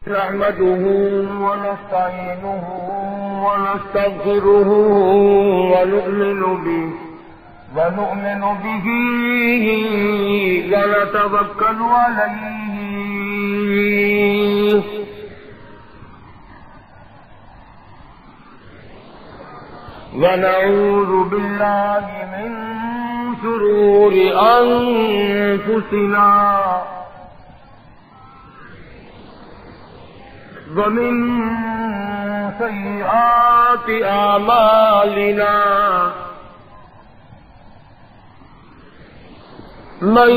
نحمده ونستعينه ونستغفره ونؤمن به ونتوكل عليه ونعوذ بالله من شرور أنفسنا ومن سيئات أعمالنا من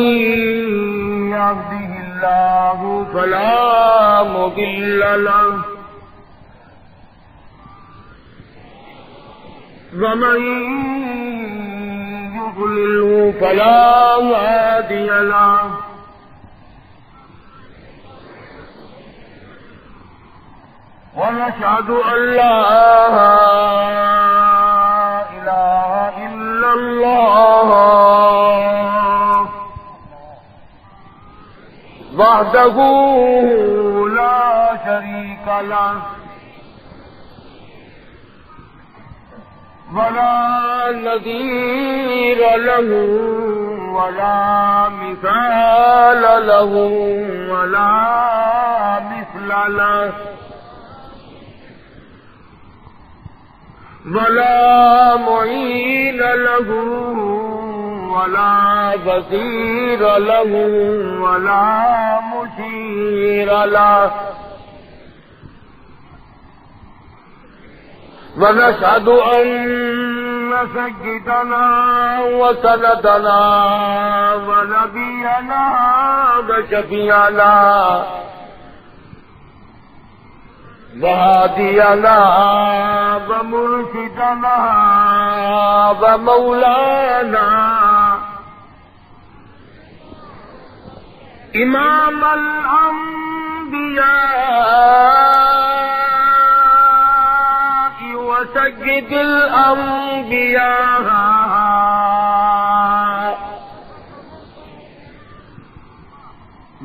يهده الله فلا مضل له ومن يضلل فلا هادي له ونشهد أن لا إله إلا الله وحده لا شريك له ولا نظير له ولا مثال له ولا مثل له ولا معين له ولا بصير له ولا مشير له ونشهد أن سيدنا وسندنا ونبينا وشفيعنا وهادينا ومرشدنا ومولانا إمام الأنبياء وسيد الأنبياء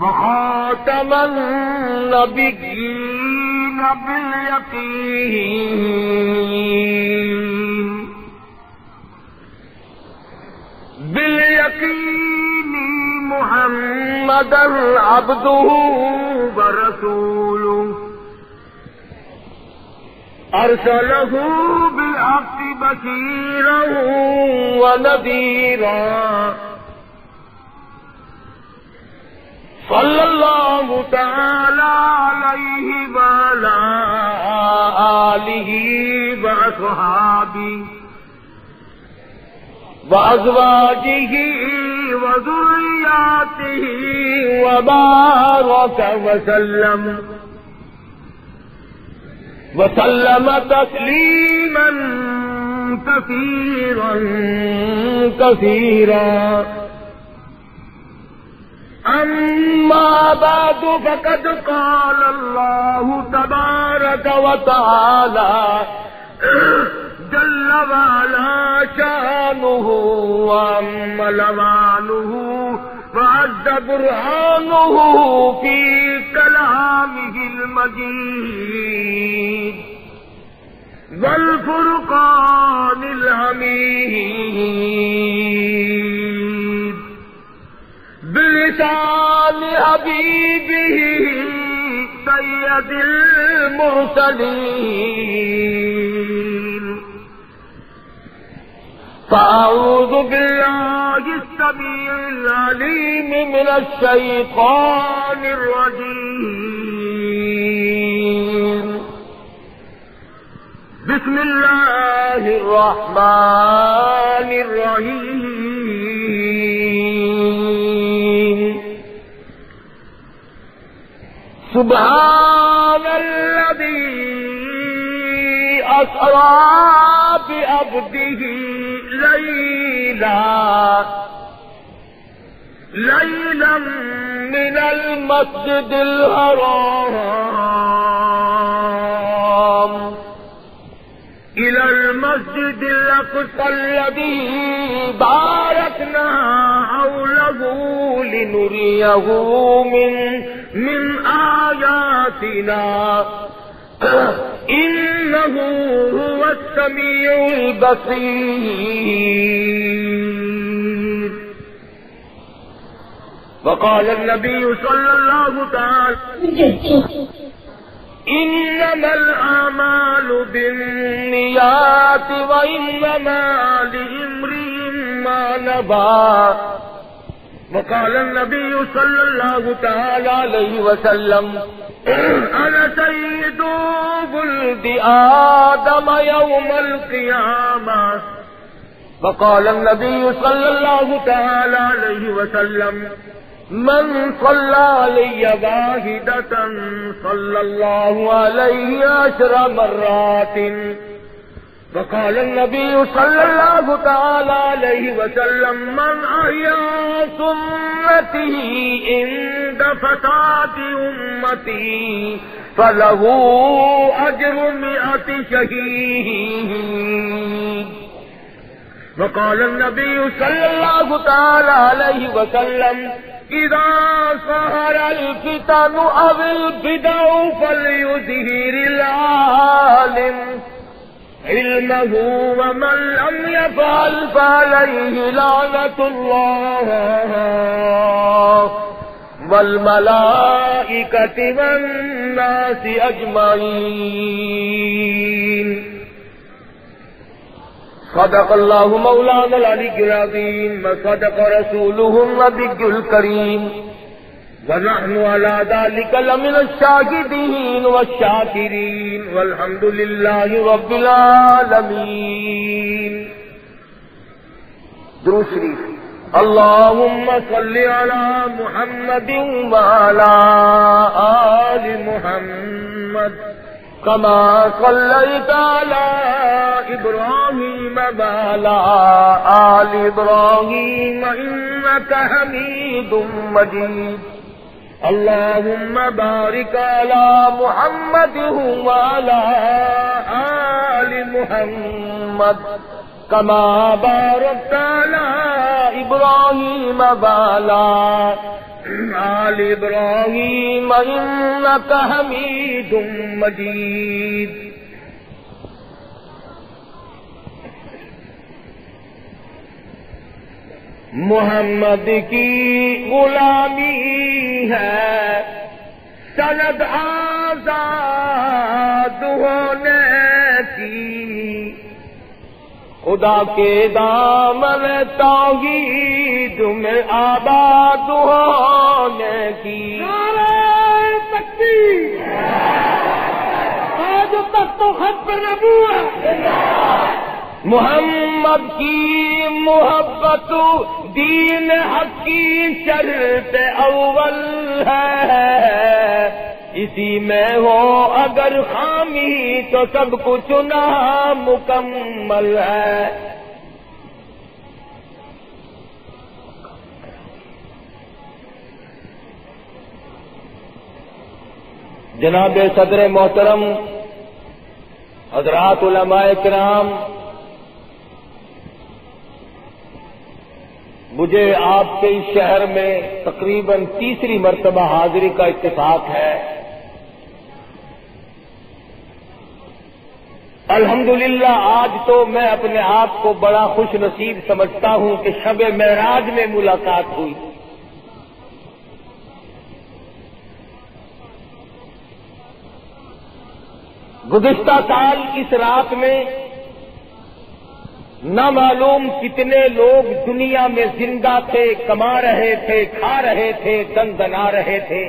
وخاتم النبيين باليقين محمدا عبده ورسوله أرسله بالحق بشيرا ونذيرا صلى الله تعالى عليه وعلى آله وأصحابه وأزواجه وذرياته وبارك وسلم تسليما كثيرا أما بعد فقد قال الله تبارك وتعالى جل وعلا شانه وعم لوانه وعز برهانه في كلامه المجيد والفرقان الحميد بلسان حبيبه سيد المرسلين فأعوذ بالله السميع العليم من الشيطان الرجيم بسم الله الرحمن الرحيم سبحان الذي أسرى بعبده ليلا من المسجد الحرام إلى المسجد الأقصى الذي باركنا حوله لنريه من من آياتنا إنه هو السميع البصير. وقال النبي صلى الله تعالى إنما الأعمال بالنيات وإنما لامرئ ما نوى. وقال النبي صلى الله تعالى عليه وسلم أنا سيد ولد آدم يوم القيامة. وقال النبي صلى الله تعالى عليه وسلم من صلى علي واحدة صلى الله عليه 10 مرات. وقال النبي صلى الله تعالى عليه وسلم من أحيا سنته عند فساد أمتي فله أجر 100 شهيد. وقال النبي صلى الله تعالى عليه وسلم إذا ظهر الفتن أو البدع فليظهر العالم علمه ومن لم يفعل فعليه لعنة الله والملائكة والناس أجمعين. صدق الله مولانا العلي العظيم وصدق رسوله النبي الكريم ونحن على ذلك لمن الشاهدين والشاكرين والحمد لله رب العالمين. درود شریف. اللهم صل على محمد وعلى آل محمد كما صليت على إبراهيم وعلى آل إبراهيم إنك حميد مجيد. اللهم بارك على محمد وعلى آل محمد كما باركت على إبراهيم وعلى آل إبراهيم إنك حميد مجيد. محمد کی غلامی ہے سند آزاد ہونے کی، خدا کے دامن توحید میں آباد ہونے کی. نعرہ تکبیر. آج تک تو خط نبوت. محمد کی محبت دین حق کی شرط اول ہے، اسی میں ہو اگر خامی تو سب کچھ نامکمل ہے. جناب صدر محترم، حضرات علماء کرام، مجھے آپ کے اس شہر میں تقریباً تیسری مرتبہ حاضری کا اتفاق ہے. الحمدللہ آج تو میں اپنے آپ کو بڑا خوش نصیب سمجھتا ہوں کہ شب معراج میں ملاقات ہوئی. گزشتہ سال اس رات میں نہ معلوم کتنے لوگ دنیا میں زندہ تھے، کما رہے تھے، کھا رہے تھے، دندنا رہے تھے.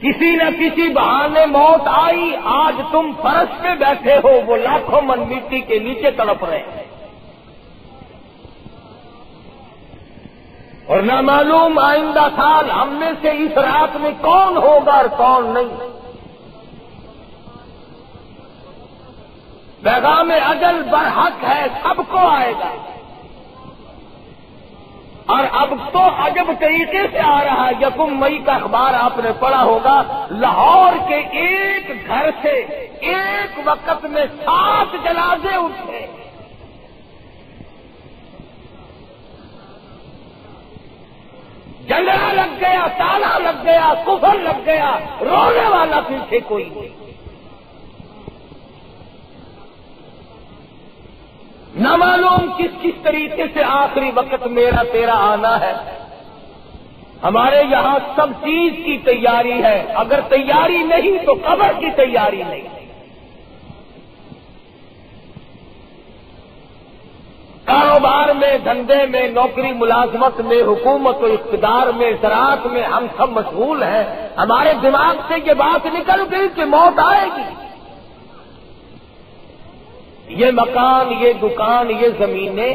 کسی نہ کسی بہانے موت آئی. آج تم فرش پہ بیٹھے ہو، وہ لاکھوں من مٹی کے نیچے تڑپ رہے ہیں. اور نہ معلوم آئندہ سال ہم میں سے اس رات میں کون ہوگا اور کون نہیں. پیغام اجل برحق ہے، سب کو آئے گا. اور اب تو عجب طریقے سے آ رہا ہے. 1 مئی کا اخبار آپ نے پڑھا ہوگا، لاہور کے ایک گھر سے ایک وقت میں 7 جنازے اٹھے. جنگڑا لگ گیا، تالا لگ گیا، کفر لگ گیا، رونے والا پیچھے کوئی نہیں۔ نہ معلوم کس طریقے سے آخری وقت میرا تیرا آنا ہے۔ ہمارے یہاں سب چیز کی تیاری ہے، اگر تیاری نہیں تو قبر کی تیاری نہیں۔ کاروبار میں، دھندے میں، نوکری ملازمت میں، حکومت و اقتدار میں، زراعت میں ہم سب مشغول ہیں۔ ہمارے دماغ سے یہ بات نکل گئی کہ موت آئے گی۔ یہ مکان، یہ دکان، یہ زمینیں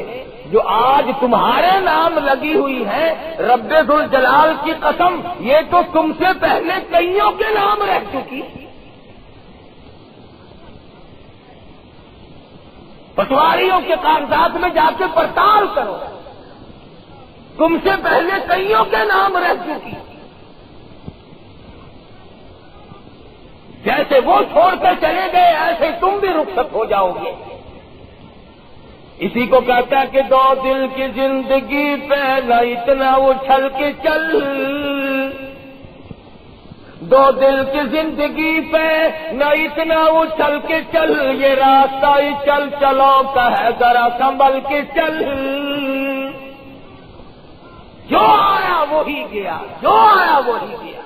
جو آج تمہارے نام لگی ہوئی ہیں، رب ذوالجلال کی قسم یہ تو تم سے پہلے کئیوں کے نام رہ چکی۔ پٹواریوں کے کاغذات میں جا کے پڑتال کرو، تم سے پہلے کئیوں کے نام رہ چکی۔ جیسے وہ چھوڑ کر چلے گئے ایسے تم بھی رخصت ہو جاؤ گے۔ اسی کو کہتا ہے کہ دو دل کی زندگی پہ نہ اتنا اچھل کے چل، دو دل کی زندگی پہ نہ اتنا اچھل کے چل، یہ راستہ ہی چل چلو کا ہے ذرا سنبھل کے چل۔ جو آیا وہی گیا، جو آیا وہی گیا۔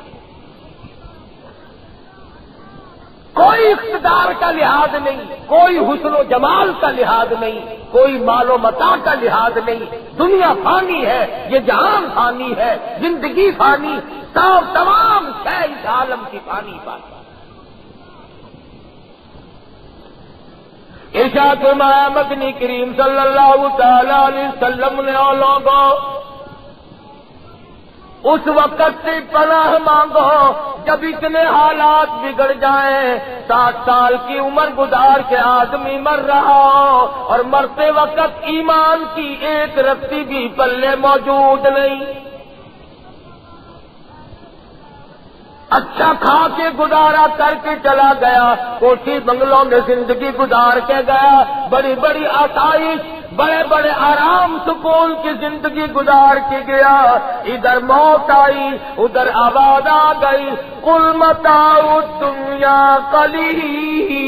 کوئی اقتدار کا لحاظ نہیں، کوئی حسن و جمال کا لحاظ نہیں، کوئی مال و متاع کا لحاظ نہیں۔ دنیا فانی ہے، یہ جہان فانی ہے، زندگی فانی، تمام شے اس عالم کی فانی بات۔ ارشاد فرمایا مدنی کریم صلی اللہ تعالی علیہ وسلم نے، او لوگوں اس وقت سے پناہ مانگو جب اتنے حالات بگڑ جائیں، 60 سال کی عمر گزار کے آدمی مر رہا ہو اور مرتے وقت ایمان کی ایک رتی بھی پلے موجود نہیں، اچھا کھا کے گزارا کر کے چلا گیا، کوٹھی بنگلوں میں زندگی گزار کے گیا، بڑی بڑی آسائش، بڑے بڑے آرام سکون کی زندگی گزار کے گیا، ادھر موت آئی، ادھر آواز آ گئی، قل متاع الدنیا قلیل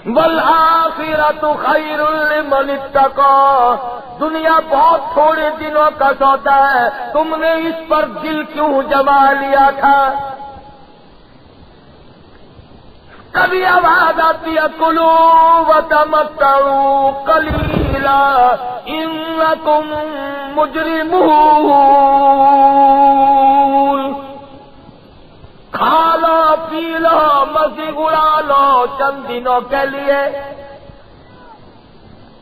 والآخرۃ خیر لمن اتقی۔ دنیا بہت تھوڑے دنوں کا سودا ہے، تم نے اس پر دل کیوں جما لیا تھا؟ کبھی آواز آتی ہے کلوا وتمتعوا قلیلا انکم مجرمون، کھا لو پی لو مزے اڑا لو چند دنوں کے لیے،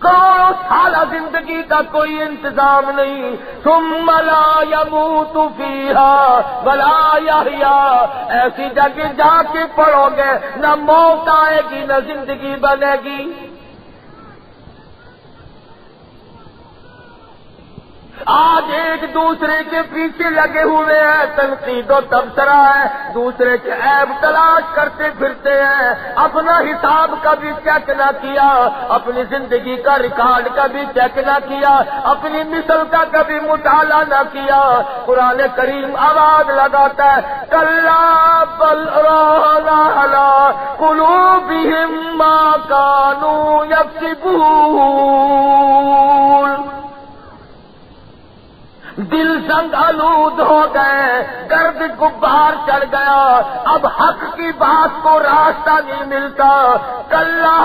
کروڑوں سالہ زندگی کا کوئی انتظام نہیں۔ ثم لا يموت فيها ولا يحيا، ایسی جگہ جا کے پڑو گے نہ موت آئے گی نہ زندگی بنے گی۔ آج ایک دوسرے کے پیچھے لگے ہوئے ہیں، تنقید و تبصرہ ہے، دوسرے کے عیب تلاش کرتے پھرتے ہیں، اپنا حساب کبھی چیک نہ کیا، اپنی زندگی کا ریکارڈ کبھی چیک نہ کیا، اپنی مثل کا کبھی مطالعہ نہ کیا۔ قرآن کریم آواز لگاتا ہے کلا بل ران علی قلوبہم ما کانوا یکسبون، دل سنگ آلود ہو گئے، گرد غبار چڑھ گیا، اب حق کی بات کو راستہ نہیں ملتا۔ کلا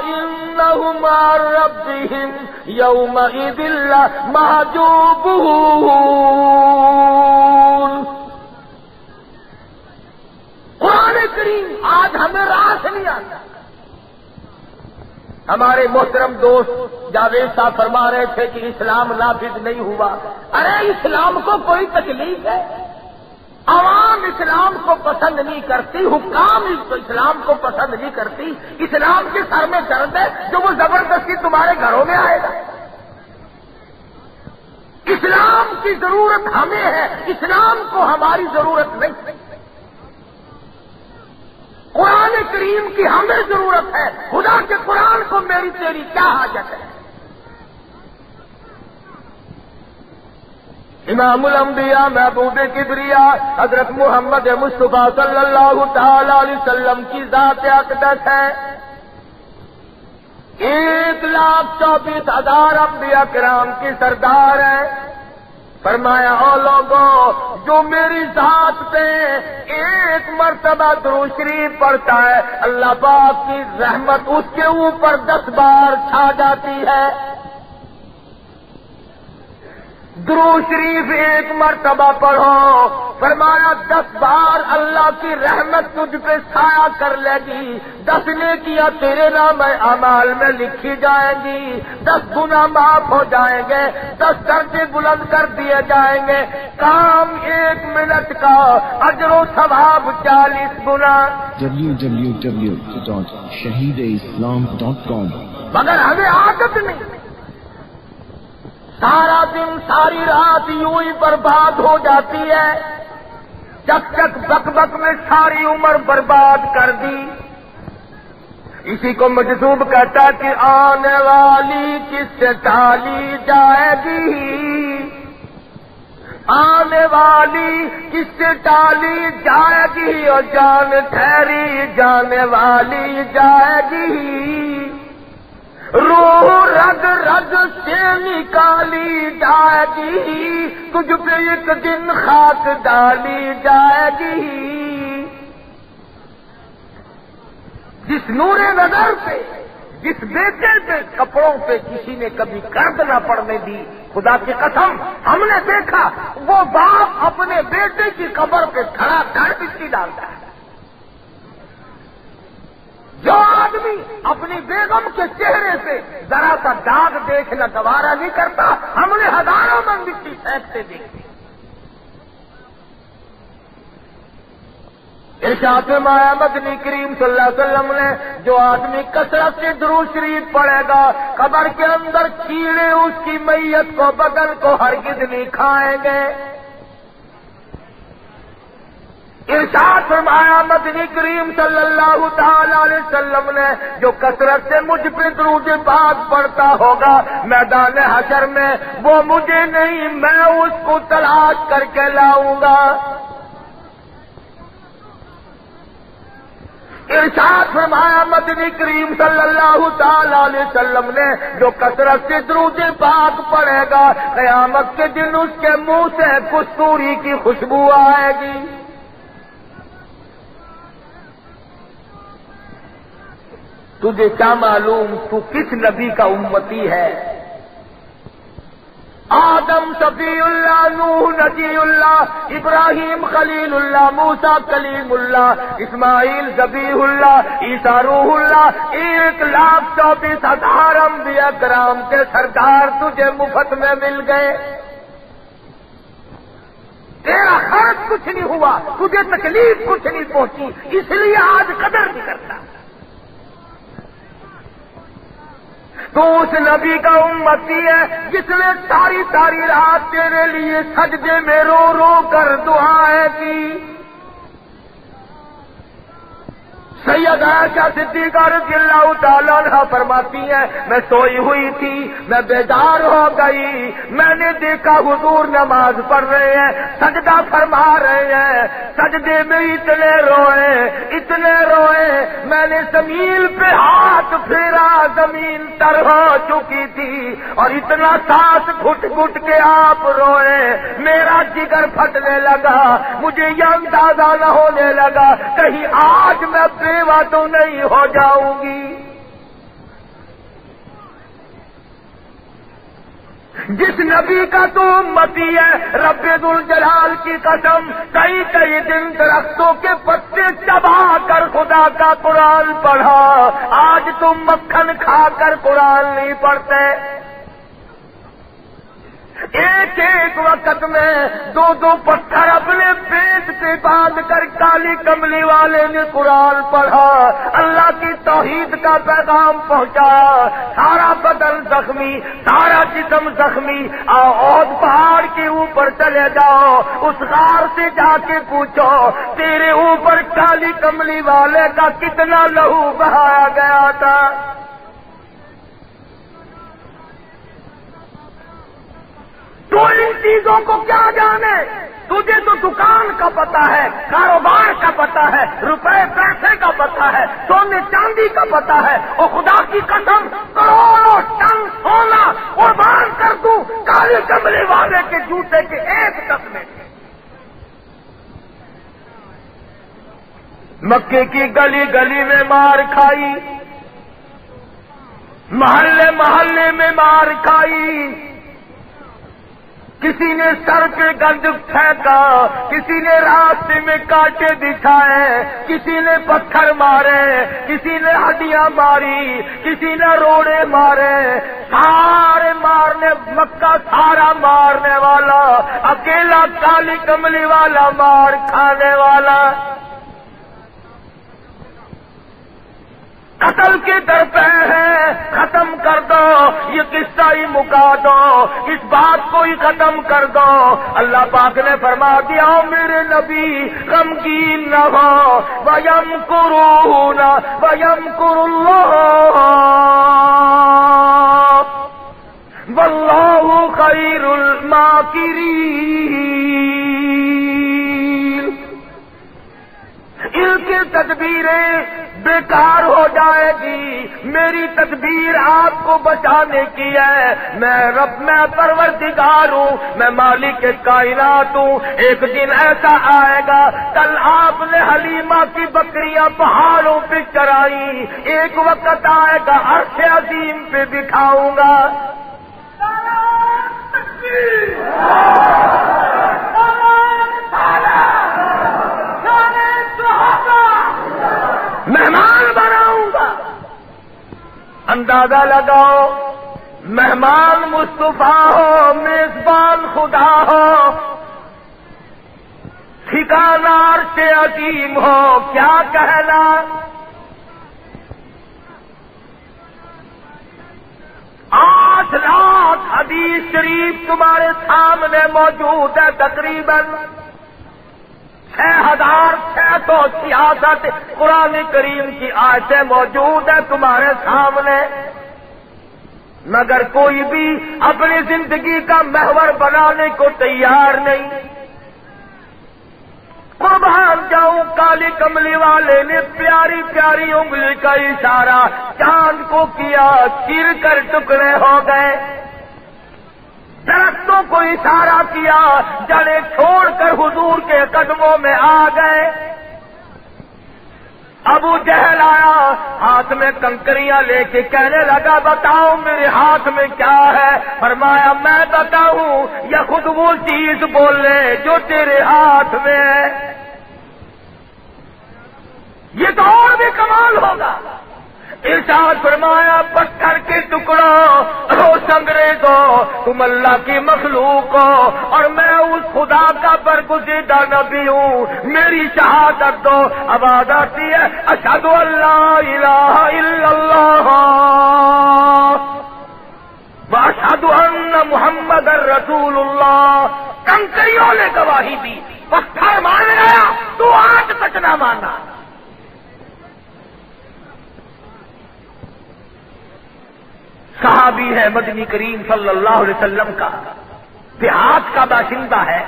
انہم عن ربہم یومئذ لمحجوبون۔ قرآن کریم آج ہمیں راہ سے نہیں آتا۔ ہمارے محترم دوست جاوید صاحب فرما رہے تھے کہ اسلام نافذ نہیں ہوا۔ ارے اسلام کو کوئی تکلیف ہے؟ عوام اسلام کو پسند نہیں کرتی، حکام اسلام کو پسند نہیں کرتی، اسلام کے سر میں درد ہے جو وہ زبردستی تمہارے گھروں میں آئے گا۔ اسلام کی ضرورت ہمیں ہے، اسلام کو ہماری ضرورت نہیں۔ قرآن کریم کی ہمیں ضرورت ہے، خدا کے قرآن کو میری تیری کیا حاجت ہے؟ امام الانبیاء محبوب کبریا حضرت محمد مصطفیٰ صلی اللہ تعالی علیہ وسلم کی ذات اقدس ہے. 1,24,000 انبیاء کرام کی سردار ہے. فرمایا او لوگوں جو میری ذات پہ ایک مرتبہ درود شریف پڑھتا ہے اللہ پاک کی رحمت اس کے اوپر 10 بار چھا جاتی ہے. درود شریف ایک مرتبہ پڑھو فرمایا 10 بار اللہ کی رحمت تجھ پہ سایہ کر لے گی. 10 نیکیاں تیرے نام اعمال میں لکھی جائیں گی. 10 گناہ معاف ہو جائیں گے. 10 درجے بلند کر دیے جائیں گے. کام 1 منٹ کا اجر و ثواب 40 گنا. www.shahideislam.com. مگر ہمیں عادت نہیں. سارا دن ساری رات یوں ہی برباد ہو جاتی ہے. چک چک بک بک میں ساری عمر برباد کر دی. اسی کو مجذوب کہتا کہ آنے والی کس سے ٹالی جائے گی. آنے والی کس سے ٹالی جائے گی اور جان ٹھہری جانے والی جائے گی. روح رگ رگ سے نکالی جائے گی. تجھ پہ ایک دن خاک ڈالی جائے گی. جس نور نظر پہ جس بیٹے پہ کپڑوں پہ کسی نے کبھی گرد نہ پڑنے دی خدا کی قسم ہم نے دیکھا وہ باپ اپنے بیٹے کی قبر پہ کھڑا کر مٹی ڈالتا ہے. جو آدمی اپنی بیگم کے چہرے سے ذرا سا داغ دیکھنا گوارا نہیں کرتا ہم نے ہزاروں من مٹی پھینکتے دیکھتے. ارشاد فرمایا مدنی کریم صلی اللہ علیہ وسلم نے جو آدمی کثرت سے درود شریف پڑھے گا قبر کے اندر کیڑے اس کی میت کو بدن کو ہرگز نہیں کھائیں گے. ارشاد فرمایا مدنی کریم صلی اللہ تعالی علیہ وسلم نے جو کثرت سے مجھ پہ درود پاک پڑھتا ہوگا میدان حشر میں وہ مجھے نہیں میں اس کو تلاش کر کے لاؤں گا. ارشاد فرمایا مدنی کریم صلی اللہ تعالی علیہ وسلم نے جو کثرت سے درود پاک پڑھے گا قیامت کے دن اس کے منہ سے کستوری کی خوشبو آئے گی. تجھے کیا معلوم تو کس نبی کا امتی ہے. آدم صفی اللہ، نوح نجی اللہ، ابراہیم خلیل اللہ، موسیٰ کلیم اللہ، اسماعیل ذبیح اللہ، عیسیٰ روح اللہ. 1,24,000 انبیاء کرام کے سردار تجھے مفت میں مل گئے. تیرا خرچ کچھ نہیں ہوا، تجھے تکلیف کچھ نہیں پہنچی، اس لیے آج قدر نہیں کرتا. تو اس نبی کا امتی ہے جس نے ساری ساری رات تیرے لیے سجدے میں رو رو کر دعائیں کی. سید عائشہ صدیقہ رضی اللہ تعالیٰ عنہ فرماتی ہیں میں سوئی ہوئی تھی میں بیدار ہو گئی. میں نے دیکھا حضور نماز پڑھ رہے ہیں سجدہ فرما رہے ہیں. سجدے میں اتنے روئے میں نے زمین پہ ہاتھ پھیرا زمین تر ہو چکی تھی اور اتنا سانس گھٹ گھٹ کے آپ روئے. میرا جگر پھٹنے لگا. مجھے یہ اندازہ نہ ہونے لگا کہیں آج میں بیوہ تو نہیں ہو جاؤں گی. جس نبی کا تو امتی ہے رب ذوالجلال کی قسم کئی کئی دن درختوں کے پتے چبا کر خدا کا قرآن پڑھا. آج تم مکھن کھا کر قرآن نہیں پڑھتے. ایک ایک وقت میں 2 پتھر اپنے پیٹ پہ باندھ کر کالی کملی والے نے قرآن پڑھا. اللہ کی توحید کا پیغام پہنچا. سارا بدن زخمی، سارا جسم زخمی. احد پہاڑ کے اوپر چلے جاؤ، اس غار سے جا کے پوچھو تیرے اوپر کالی کملی والے کا کتنا لہو بہایا گیا تھا. تو ان کی چیزوں کو کیا جانے؟ تجھے تو دکان کا پتا ہے، کاروبار کا پتا ہے، روپے پیسے کا پتا ہے، سونے چاندی کا پتا ہے، اور خدا کی قسم کروڑوں ٹن سونا قربان کر دوں کالی کملی والے کے جوتے کے ایک ٹک میں۔ مکے کی گلی گلی میں مار کھائی، محلے محلے میں مار کھائی، کسی نے سر پہ گند پھینکا، کسی نے راستے میں کانٹے بچھائے، کسی نے پتھر مارے، کسی نے ہڈیاں ماری، کسی نے روڑے مارے، سارے مارنے، مکہ سارا مارنے والا، اکیلا کالی کملی والا مار کھانے والا۔ قتل کے در پہ ہے، ختم کر دو یہ قصہ ہی مکا دو، اس بات کو ہی ختم کر دو۔ اللہ پاک نے فرما دیا میرے نبی غمگین نہ ہو، وَيَمْكُرُونَ وَيَمْكُرُ اللَّهُ وَاللَّهُ خَيْرُ الْمَاكِرِينَ۔ ان کی تدبیریں بیکار ہو جائے گی، میری تدبیر آپ کو بچانے کی ہے۔ میں رب، میں پروردگار ہوں، میں مالک کائنات ہوں۔ ایک دن ایسا آئے گا، کل آپ نے حلیمہ کی بکریاں پہاڑوں پہ چرائی، ایک وقت آئے گا عرش عظیم پہ بٹھاؤں گا۔ مہمان بناؤں گا۔ اندازہ لگاؤ، مہمان مصطفیٰ ہو، میزبان خدا ہو، ٹھکانہ عرش عظیم ہو، کیا کہنا؟ 8 لاکھ حدیث شریف تمہارے سامنے موجود ہے، تقریباً 6666 قرآن کریم کی آیتیں موجود ہیں تمہارے سامنے، مگر کوئی بھی اپنی زندگی کا محور بنانے کو تیار نہیں۔ قربان جاؤں، کالی کملی والے نے پیاری پیاری انگلی کا اشارہ چاند کو کیا، چیر کر ٹکڑے ہو گئے۔ درختوں کو اشارہ کیا، جڑیں چھوڑ کر حضور کے قدموں میں آ گئے۔ ابو جہل آیا، ہاتھ میں کنکریاں لے کے کہنے لگا بتاؤ میرے ہاتھ میں کیا ہے؟ فرمایا میں بتاؤں یا خود وہ چیز بول لے جو تیرے ہاتھ میں ہے؟ یہ تو اور بھی کمال ہوگا۔ ارشاد فرمایا پتھر کے ٹکڑوں انگریزو تم اللہ کی مخلوق ہو اور میں اس خدا کا برگزیدہ نبی ہوں، میری شہادت دو۔ آواز آتی ہے اشہد ان لا الہ الا اللہ واشہد ان محمد رسول اللہ۔ کنکریوں نے گواہی دی، پتھر مان گیا تو آج تک نہ مانا۔ صحابی ہے مدنی کریم صلی اللہ علیہ وسلم کا، دیہات کا باشندہ ہے،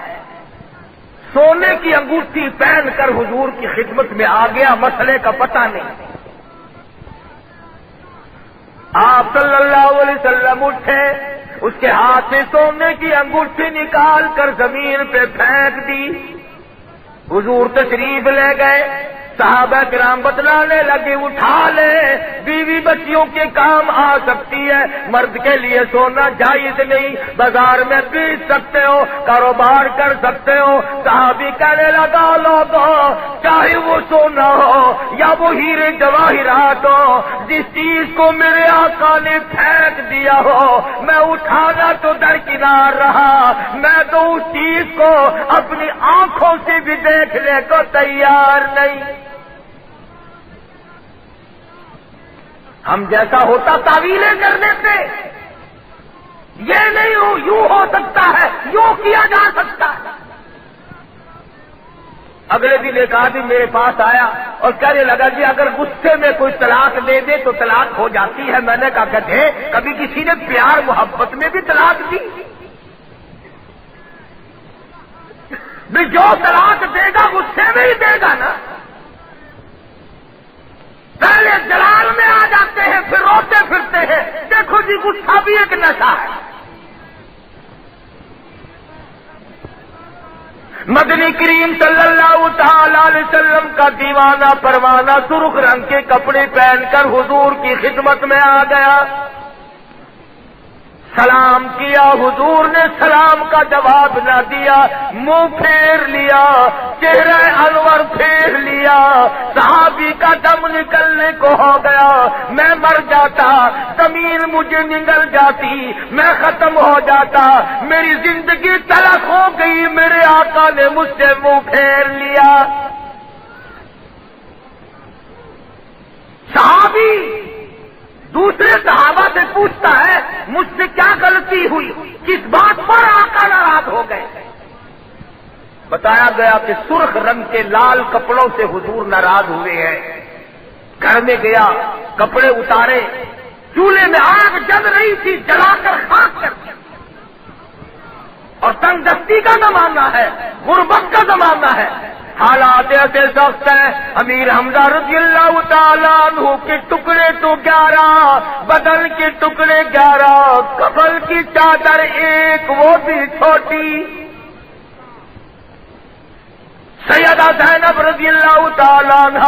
سونے کی انگوٹھی پہن کر حضور کی خدمت میں آ گیا، مسئلے کا پتہ نہیں۔ آپ صلی اللہ علیہ وسلم اٹھے، اس کے ہاتھ سے سونے کی انگوٹھی نکال کر زمین پہ پھینک دی، حضور تشریف لے گئے۔ صحابہ کرام بتلانے لگے اٹھا لے، بیوی بچیوں کے کام آ سکتی ہے، مرد کے لیے سونا جائز نہیں، بازار میں بیچ سکتے ہو، کاروبار کر سکتے ہو۔ صحابی کہنے لگا لوگوں چاہے وہ سونا ہو یا وہ ہیرے جواہرات ہو، جس چیز کو میرے آقا نے پھینک دیا ہو میں اٹھانا تو درکنار رہا، میں تو اس چیز کو اپنی آنکھوں سے بھی دیکھنے کو تیار نہیں۔ ہم جیسا ہوتا تعویلیں کر دیتے، یہ نہیں ہو یوں ہو سکتا ہے، یوں کیا جا سکتا ہے۔ اگلے دن ایک آدمی میرے پاس آیا اور کہنے لگا جی اگر غصے میں کوئی طلاق دے دے تو طلاق ہو جاتی ہے۔ میں نے کہا کہتے کبھی کسی نے پیار محبت میں بھی طلاق دی؟ بھی جو طلاق دے گا غصے میں ہی دے گا نا. پہلے جلال میں آ جاتے ہیں پھر روتے پھرتے ہیں. دیکھو جی غصہ بھی ایک نشہ ہے. مدنی کریم صلی اللہ تعالی علیہ وسلم کا دیوانہ پروانہ سرخ رنگ کے کپڑے پہن کر حضور کی خدمت میں آ گیا. سلام کیا، حضور نے سلام کا جواب نہ دیا، منہ پھیر لیا، چہرہ انور پھیر لیا. صحابی کا دم نکلنے کو ہو گیا. میں مر جاتا، زمین مجھے نگل جاتی، میں ختم ہو جاتا، میری زندگی تلخ ہو گئی. میرے آقا نے مجھ سے منہ پھیر لیا. صحابی دوسرے صحابہ سے پوچھتا ہے مجھ سے کیا غلطی ہوئی، کس بات پر آقا ناراض ہو گئے. بتایا گیا کہ سرخ رنگ کے لال کپڑوں سے حضور ناراض ہوئے ہیں. گھر میں گیا، کپڑے اتارے، چولہے میں آگ جل رہی تھی، جلا کر خاک کر دیا. اور تنگ دستی کا زمانہ ہے، غربت کا زمانہ ہے، حالات ایسے سخت ہیں. امیر حمزہ رضی اللہ تعالیٰ عنہ کے ٹکڑے تو 11، بدن کے ٹکڑے 11، کفن کی چادر ایک، وہ بھی چھوٹی. سیدہ زینب رضی اللہ تعالیٰ عنہ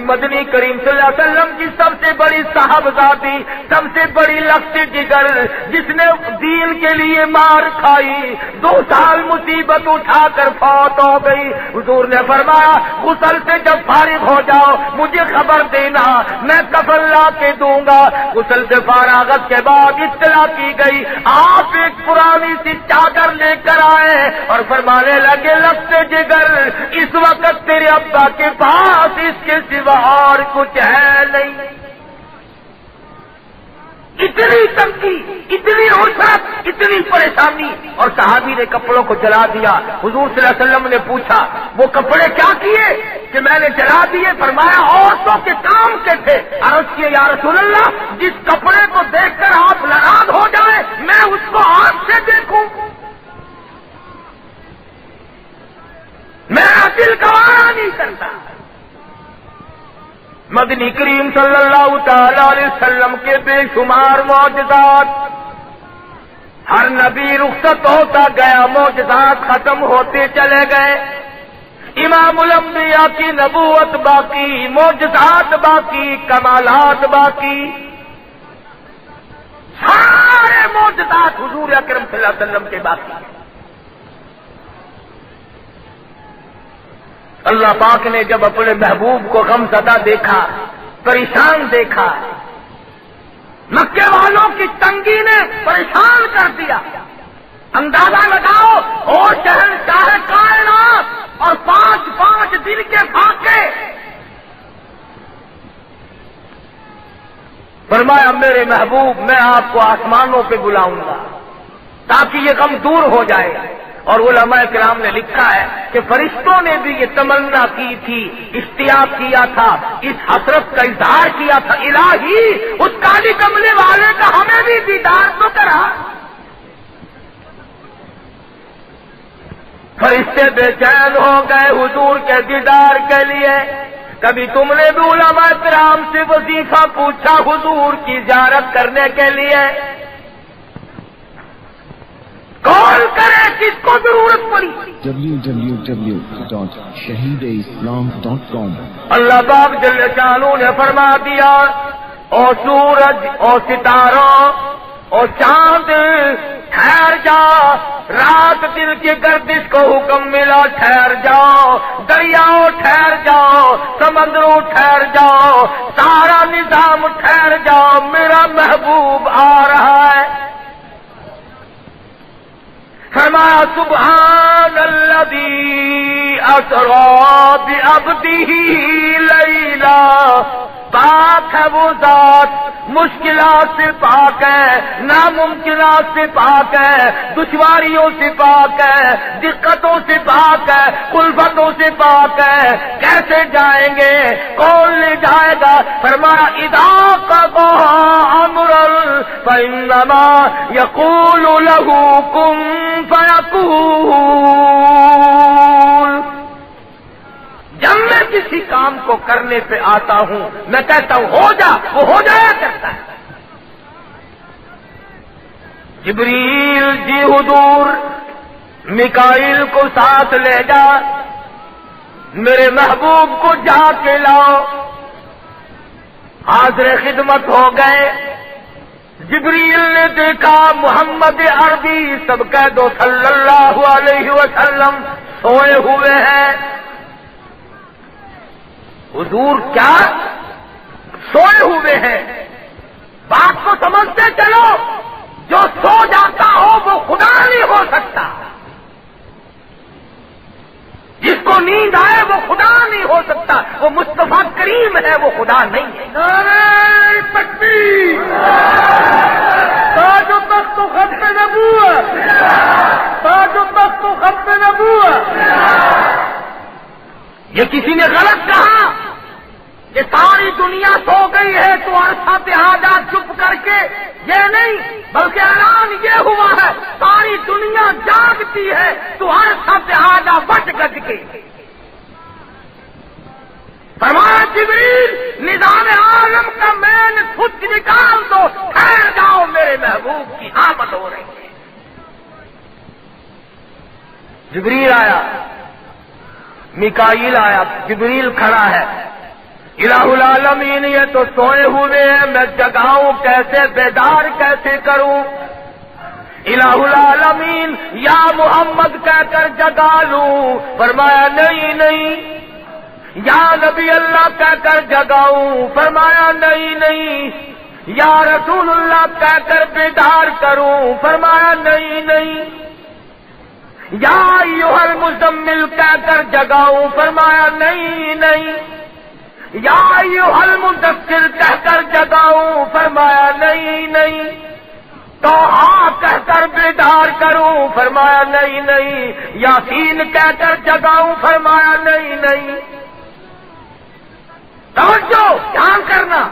مدنی کریم صلی اللہ علیہ وسلم کی سب سے بڑی صاحبزادی، سب سے بڑی لخت جگر، جس نے دین کے لیے مار کھائی، 2 سال مصیبت اٹھا کر فوت ہو گئی. حضور نے فرمایا غسل سے جب فارغ ہو جاؤ مجھے خبر دینا، میں کفن لا کے دوں گا. غسل سے فارغت کے بعد اطلاع کی گئی، آپ ایک پرانی سی چادر لے کر آئے اور فرمانے لگے لخت جگر اس وقت تیرے ابا کے پاس اس کے سوا اور کچھ ہے نہیں. اتنی تنگی، اتنی عسرت، اتنی پریشانی، اور صحابی نے کپڑوں کو جلا دیا. حضور صلی اللہ علیہ وسلم نے پوچھا وہ کپڑے کیا کیے کہ میں نے جلا دیے؟ فرمایا عورتوں کے کام کے تھے. عرض کیے یا رسول اللہ جس کپڑے کو دیکھ کر آپ ناراض ہو جائیں میں اس کو آنکھ سے دیکھوں، میرا دل گوارا نہیں کرتا. مدنی کریم صلی اللہ تعالی علیہ وسلم کے بے شمار معجزات، ہر نبی رخصت ہوتا گیا، معجزات ختم ہوتے چلے گئے. امام الانبیاء کی نبوت باقی، معجزات باقی، کمالات باقی. سارے معجزات حضور اکرم صلی اللہ علیہ وسلم کے باقی ہیں. اللہ پاک نے جب اپنے محبوب کو غم زدہ دیکھا، پریشان دیکھا، مکے والوں کی تنگی نے پریشان کر دیا. اندازہ لگاؤ اور شہنشاہ کائنات اور 5 دن کے فاقے. فرمایا میرے محبوب میں آپ کو آسمانوں پہ بلاؤں گا تاکہ یہ غم دور ہو جائے. اور علماء کرام نے لکھا ہے کہ فرشتوں نے بھی یہ تمنا کی تھی، اشتیاق کیا تھا، اس حسرت کا اظہار کیا تھا، الہی اس کالی کملے والے کا ہمیں بھی دیدار تو کرا. فرشتے بے چین ہو گئے حضور کے دیدار کے لیے. کبھی تم نے بھی علماء کرام سے وظیفہ پوچھا حضور کی زیارت کرنے کے لیے؟ کال کرے کس کو ضرورت پڑی؟ www.shahideislam.com. اللہ پاک جل شانہ نے فرما دیا او سورج او ستاروں او چاند ٹھہر جا، رات دن کی گردش کو حکم ملا ٹھہر جاؤ، دریاؤں ٹھہر جاؤ، سمندروں ٹھہر جاؤ، سارا نظام ٹھہر جاؤ، میرا محبوب آ رہا ہے. فرمایا سبحان الذی اسری بعبدہ لیلا. پاک ہے وہ ذات، مشکلات سے پاک ہے، ناممکنات سے پاک ہے، دشواریوں سے پاک ہے، دقتوں سے پاک ہے، کلفتوں سے پاک ہے. کیسے جائیں گے؟ کون لے جائے گا؟ فرمایا اذا قضى امرا فانما يقول له كن فيكون. کام کو کرنے سے آتا ہوں، میں کہتا ہوں ہو جا، وہ ہو جایا کرتا ہے۔ جبریل جی حضور میکائیل کو ساتھ لے جا، میرے محبوب کو جا کے لاؤ۔ حاضر خدمت ہو گئے۔ جبریل نے دیکھا محمد عربی، سب کہہ دو صلی اللہ علیہ وسلم، سوئے ہوئے ہیں۔ حضور کیا سوئے ہوئے ہیں؟ بات کو سمجھتے چلو، جو سو جاتا ہو وہ خدا نہیں ہو سکتا، جس کو نیند آئے وہ خدا نہیں ہو سکتا، وہ مصطفیٰ کریم ہے، وہ خدا نہیں ہے۔ نعرہ تکبیر، تاج و تخت و ختم نبوت، تاج و تخت و ختم نبوت۔ یہ کسی نے غلط کہا کہ ساری دنیا سو گئی ہے تو عرصہ پہ آ جا چپ کر کے، یہ نہیں، بلکہ اعلان یہ ہوا ہے ساری دنیا جاگتی ہے تو عرصہ پہ آ جا بٹ گج کے۔ فرمایا جبریل نظام عالم کا مین سوچ نکال دو، ٹھہر جاؤ، میرے محبوب کی آمد ہو رہی ہے۔ جبریل آیا، میکائیل آیا، جبریل کھڑا ہے۔ الہ العالمین یہ تو سوئے ہوئے ہیں، میں جگاؤں کیسے، بیدار کیسے کروں؟ الہ العالمین یا محمد کہہ کر جگا لوں؟ فرمایا نہیں نہیں۔ یا نبی اللہ کہہ کر جگاؤں؟ فرمایا نہیں نہیں۔ یا رسول اللہ کہہ کر بیدار کروں؟ فرمایا نہیں نہیں۔ یا ایھا المزمل کہہ کر جگاؤں؟ فرمایا نہیں نہیں۔ یا ایھا المدثر کہہ کر جگاؤں؟ فرمایا نہیں نہیں۔ تو کہہ کر بیدار کروں؟ فرمایا نہیں نہیں۔ یاسین کہہ کر جگاؤں؟ فرمایا نہیں نہیں۔ توجہ دھیان کرنا،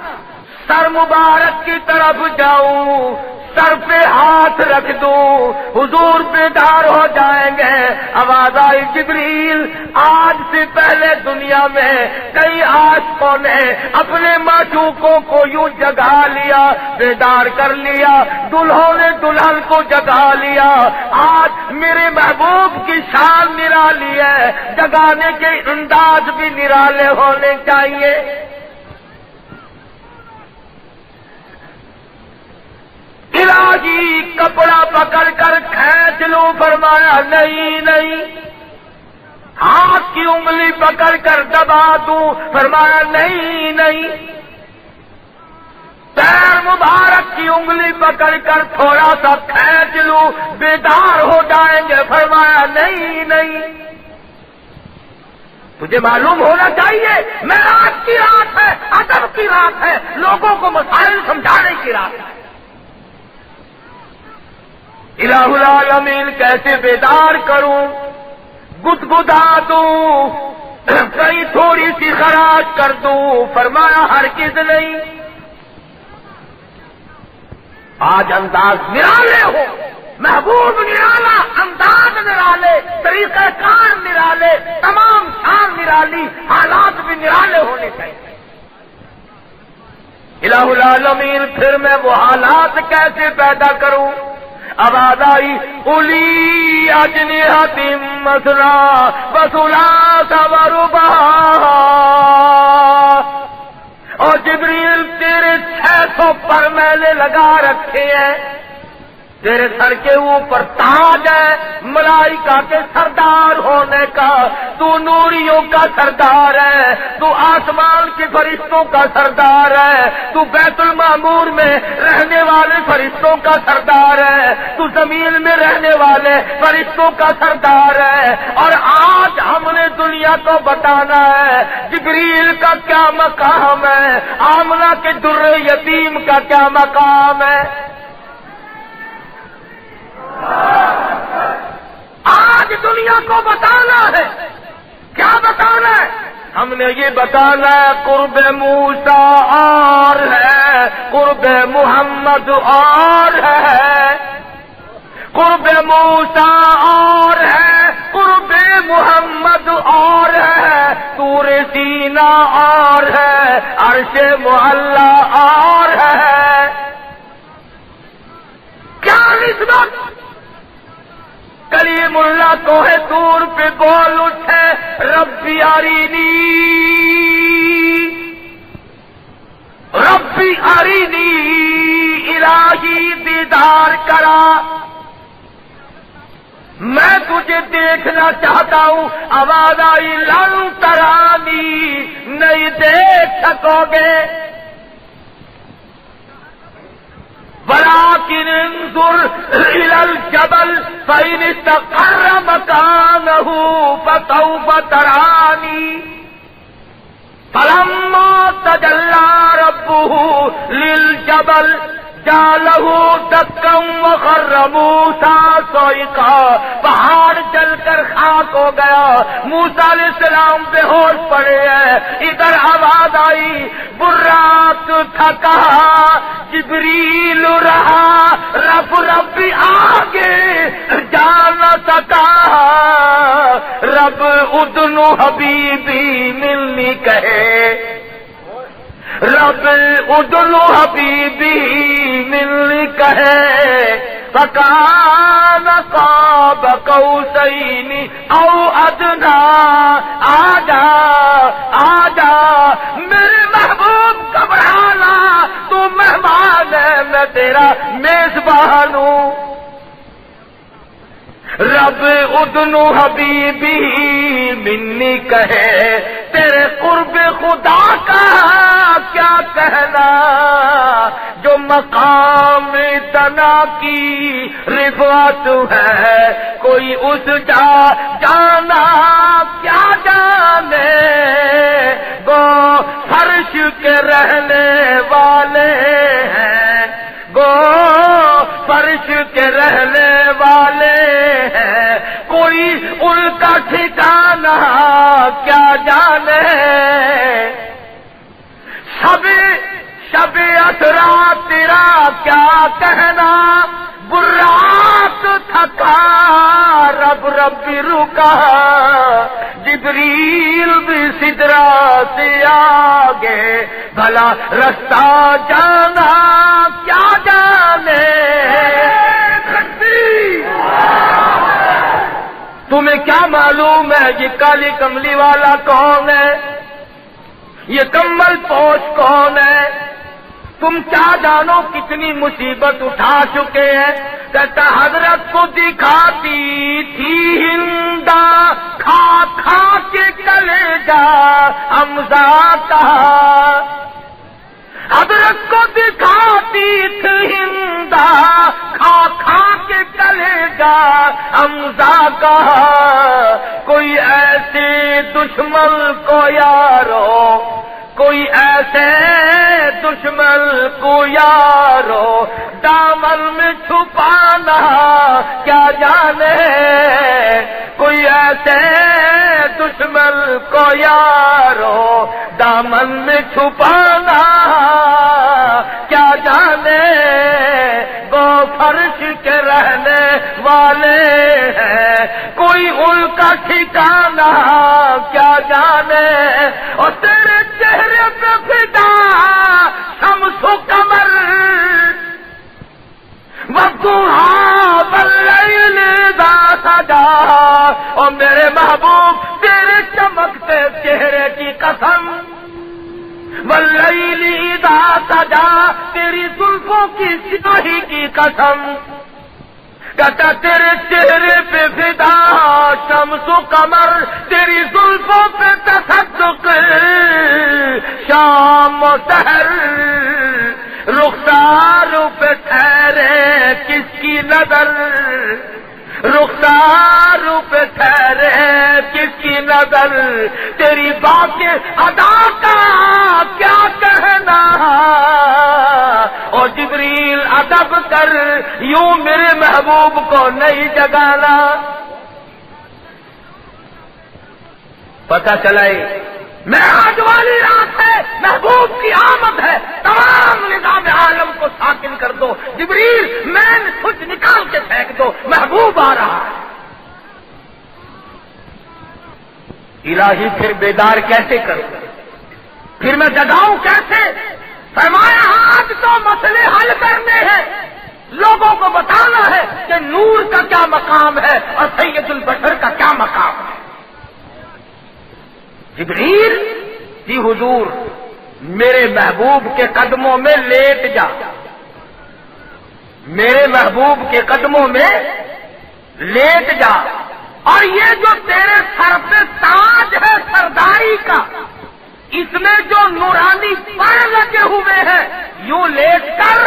سر مبارک کی طرف جاؤں، سر پہ ہاتھ رکھ دوں، حضور بیدار ہو جائیں گے۔ آواز آئی جبریل آج سے پہلے دنیا میں کئی عاشقوں نے اپنے معشوقوں کو یوں جگا لیا، بیدار کر لیا، دلہوں نے دلہن کو جگا لیا۔ آج میرے محبوب کی شان نرالی ہے، جگانے کے انداز بھی نرالے ہونے چاہیے۔ الہی کپڑا پکڑ کر کھینچ لوں؟ فرمایا نہیں نہیں۔ ہاتھ کی انگلی پکڑ کر دبا دوں؟ فرمایا نہیں نہیں۔ پیر مبارک کی انگلی پکڑ کر تھوڑا سا کھینچ لوں، بیدار ہو جائیں گے؟ فرمایا نہیں نہیں۔ تجھے معلوم ہونا چاہیے معراج کی رات ہے، ادب کی رات ہے، لوگوں کو مسائل سمجھانے کی رات ہے۔ الہ العالمین کیسے بیدار کروں؟ گدگدا دوں؟ کہیں تھوڑی سی خراش کر دوں؟ فرمایا ہرگز نہیں۔ آج انداز نرالے ہو، محبوب نرالا، انداز نرالے، طریقہ کار نرالے، تمام شان نرالی، حالات بھی نرالے ہونے چاہیے۔ الہ العالمین پھر میں وہ حالات کیسے پیدا کروں؟ آواز آئی اولی اجنحۃ مثنی وثلاث ورباع، اور جبریل تیرے 600 پر میں نے لگا رکھے ہیں، تیرے سر کے اوپر تاج ہے ملائکہ کے سردار ہونے کا، تو نوریوں کا سردار ہے، تو آسمان کے فرشتوں کا سردار ہے، تو بیت المعمور میں رہنے والے فرشتوں کا سردار ہے، تو زمین میں رہنے والے فرشتوں کا سردار ہے۔ اور آج ہم نے دنیا کو بتانا ہے جبریل کا کیا مقام ہے، آمنہ کے در یتیم کا کیا مقام ہے۔ آج دنیا کو بتانا ہے، کیا بتانا ہے؟ ہم نے یہ بتانا ہے قرب موسیٰ اور ہے، قرب محمد اور ہے، قرب موسیٰ اور ہے، قرب محمد اور ہے، طور سینا اور ہے، عرش معلا اور ہے. کیا نسبت؟ کلیم اللہ کوہ طور پہ بول اٹھے ربی ارینی، ربی ارینی، الہی دیدار کرا، میں تجھے دیکھنا چاہتا ہوں. آواز آئی لن ترانی، نہیں دیکھ سکو گے. ولكن انظر الى الجبل فإن استقر مكانه فسوف تراني. فلما تجلى ربه للجبل جعله دكا وخر موسى صعقا. پہاڑ جل کر خاک ہو گیا، موسیٰ علیہ السلام بے ہوش پڑے ہیں. ادھر آواز آئی برات تھا کہا جبریل رہا، رب آگے جا نہ سکا. رب ادن حبیبی ملنی کہے، رب ادن حبیبی ملنی کہے. فکان قاب قوسین او ادنا. آجا آجا میرے محبوب گھبرانا، تو مہمان ہے، میں تیرا میزبان ہوں. رب ادن حبیبی منی کہے، تیرے قرب خدا کا کیا کہنا، جو مقام دنا کی رفعت ہے. کوئی اس جانا کیا جانے، وہ فرش کے رہنے والے ہیں، وہ فرش کے رہنے والے ہیں. کوئی ان کا ٹھکانہ کیا جانے. شب اسرا تیرا کیا کہنا، برات تھکا رب بھی رکا. جبریل بھی سدرا سے آگے، بھلا رستہ جانا کیا جانے. تمہیں کیا معلوم ہے یہ کالی کملی والا کون ہے، یہ کمل پوش کون ہے؟ تم کیا جانو کتنی مصیبت اٹھا چکے ہیں. کہتا حضرت کو دکھاتی تھی ہندا، کھا کھا کے کلیجا حمزہ کا. حضرت کو دکھاتی تھی ہندا، کھا کھا کے کلیجا حمزہ کا. کوئی ایسے دشمن کو یارو، کوئی ایسے دشمن کو یارو، دامن میں چھپانا کیا جانے. کوئی ایسے دشمن کو یارو، دامن میں چھپانا کیا جانے. وہ فرش کے رہنے والے ہیں، کوئی ان کا ٹھکانہ کیا جانے. اور تیرے چہرے پہ فدا شمس و قمر، وضحیٰ واللیل اذا سجا. اور میرے محبوب تیرے چمکتے چہرے کی قسم، واللیل اذا سجا، تیری زلفوں کی سیاہی کی قسم. کہتا تیرے چہرے پہ فدا شمس و قمر، تیری زلفوں پہ تصدق شام و سحر. رخسار پہ ٹھہرے کس کی نظر، رخسار پہ ٹھہرے کس کی نظر. تیری بات ادا کا کیا کہنا. اور جبریل ادب کر، یوں میرے محبوب کو نہیں جگانا. پتہ چلائے معراج والی رات ہے، محبوب کی آمد ہے، تمام نظام عالم کو ساکن کر دو. جبریل مین سوچ نکال کے پھینک دو، محبوب آ رہا ہے. الہی پھر بیدار کیسے کروں، پھر میں جگاؤں کیسے؟ فرمایا آج تو مسئلے حل کرنے ہیں، لوگوں کو بتانا ہے کہ نور کا کیا مقام ہے اور سید البشر کا کیا مقام ہے۔ جبریل جی حضور میرے محبوب کے قدموں میں لیٹ جا، میرے محبوب کے قدموں میں لیٹ جا، اور یہ جو تیرے سر پہ تاج ہے سرداری کا، اس میں جو نورانی پر لگے ہوئے ہیں، یوں لیٹ کر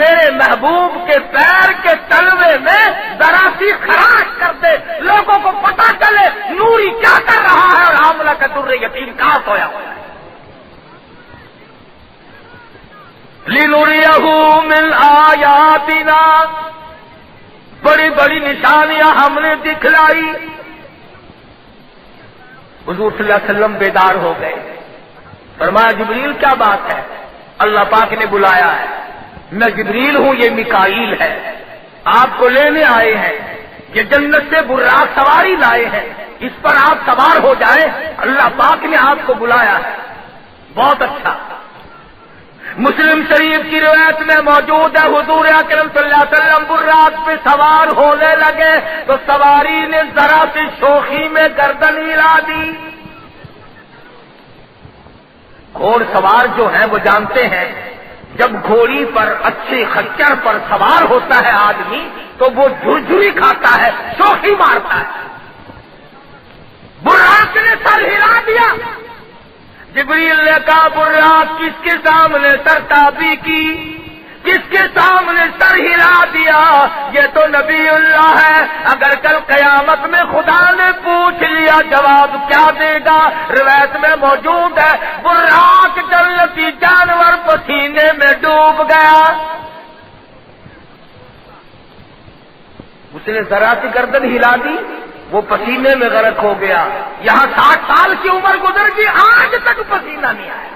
میرے محبوب کے پیر کے تلوے میں ذرا سی خراش کر دے، لوگوں کو پتہ چلے نوری کیا کر رہا ہے اور حاملہ کا در یتیم کہاں سویا ہوا ہے۔ لِنُرِيَهُ مِنْ آيَاتِنَا، بڑی بڑی نشانیاں ہم نے دکھلائی۔ حضور صلی اللہ علیہ وسلم بیدار ہو گئے، فرمایا جبریل کیا بات ہے؟ اللہ پاک نے بلایا ہے، میں جبریل ہوں، یہ میکائیل ہے، آپ کو لینے آئے ہیں، یہ جنت سے براق سواری لائے ہیں، اس پر آپ سوار ہو جائیں، اللہ پاک نے آپ کو بلایا ہے۔ بہت اچھا۔ مسلم شریف کی روایت میں موجود ہے حضور اکرم صلی اللہ علیہ وسلم براق پہ سوار ہونے لگے تو سواری نے ذرا سی شوخی میں گردن ہلا دی۔ گھوڑ سوار جو ہیں وہ جانتے ہیں جب گھوڑی پر اچھے خچر پر سوار ہوتا ہے آدمی تو وہ جھرجھری کھاتا ہے، شوخی مارتا ہے۔ براق نے سر ہلا دیا۔ جبریل نے کہا براق کس کے سامنے سرتابی کی، کس کے سامنے سر ہلا دیا؟ یہ تو نبی اللہ ہے، اگر کل قیامت میں خدا نے پوچھ لیا جواب کیا دے گا؟ روایت میں موجود ہے براق جنتی جانور پسینے میں ڈوب گیا۔ اس نے ذرا سی گردن ہلا دی، وہ پسینے میں غرق ہو گیا۔ یہاں 60 سال کی عمر گزر گئی، آج تک پسینہ نہیں آیا،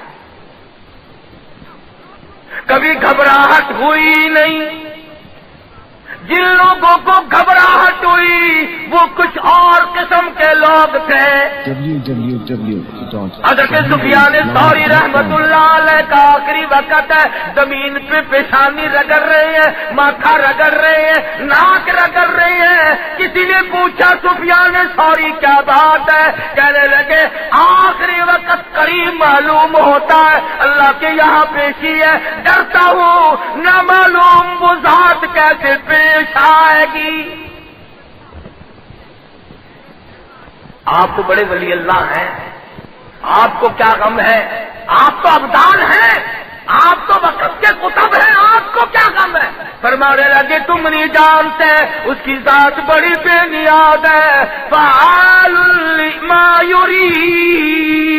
کبھی گھبراہٹ ہوئی نہیں۔ جن لوگوں کو گھبراہٹ ہوئی وہ کچھ اور قسم کے لوگ تھے۔ حضرت سفیان ثوری رحمت اللہ علیہ کا آخری وقت ہے، زمین پہ پیشانی رگڑ رہے ہیں، ماتھا رگڑ رہے ہیں، ناک رگڑ رہے ہیں۔ کسی نے پوچھا سفیان ثوری کیا بات ہے؟ کہنے لگے آخری وقت قریب معلوم ہوتا ہے، اللہ کے یہاں پیشی ہے، ڈرتا ہوں نہ معلوم وہ ذات کیسے پیش آئے گی۔ آپ تو بڑے ولی اللہ ہیں، آپ کو کیا غم ہے؟ آپ تو ابدال ہیں، آپ تو وقت کے کتب ہیں، آپ کو کیا غم ہے؟ فرمانے لگے تم نہیں جانتے اس کی ذات بڑی بے نیاز ہے، فعال لما یرید،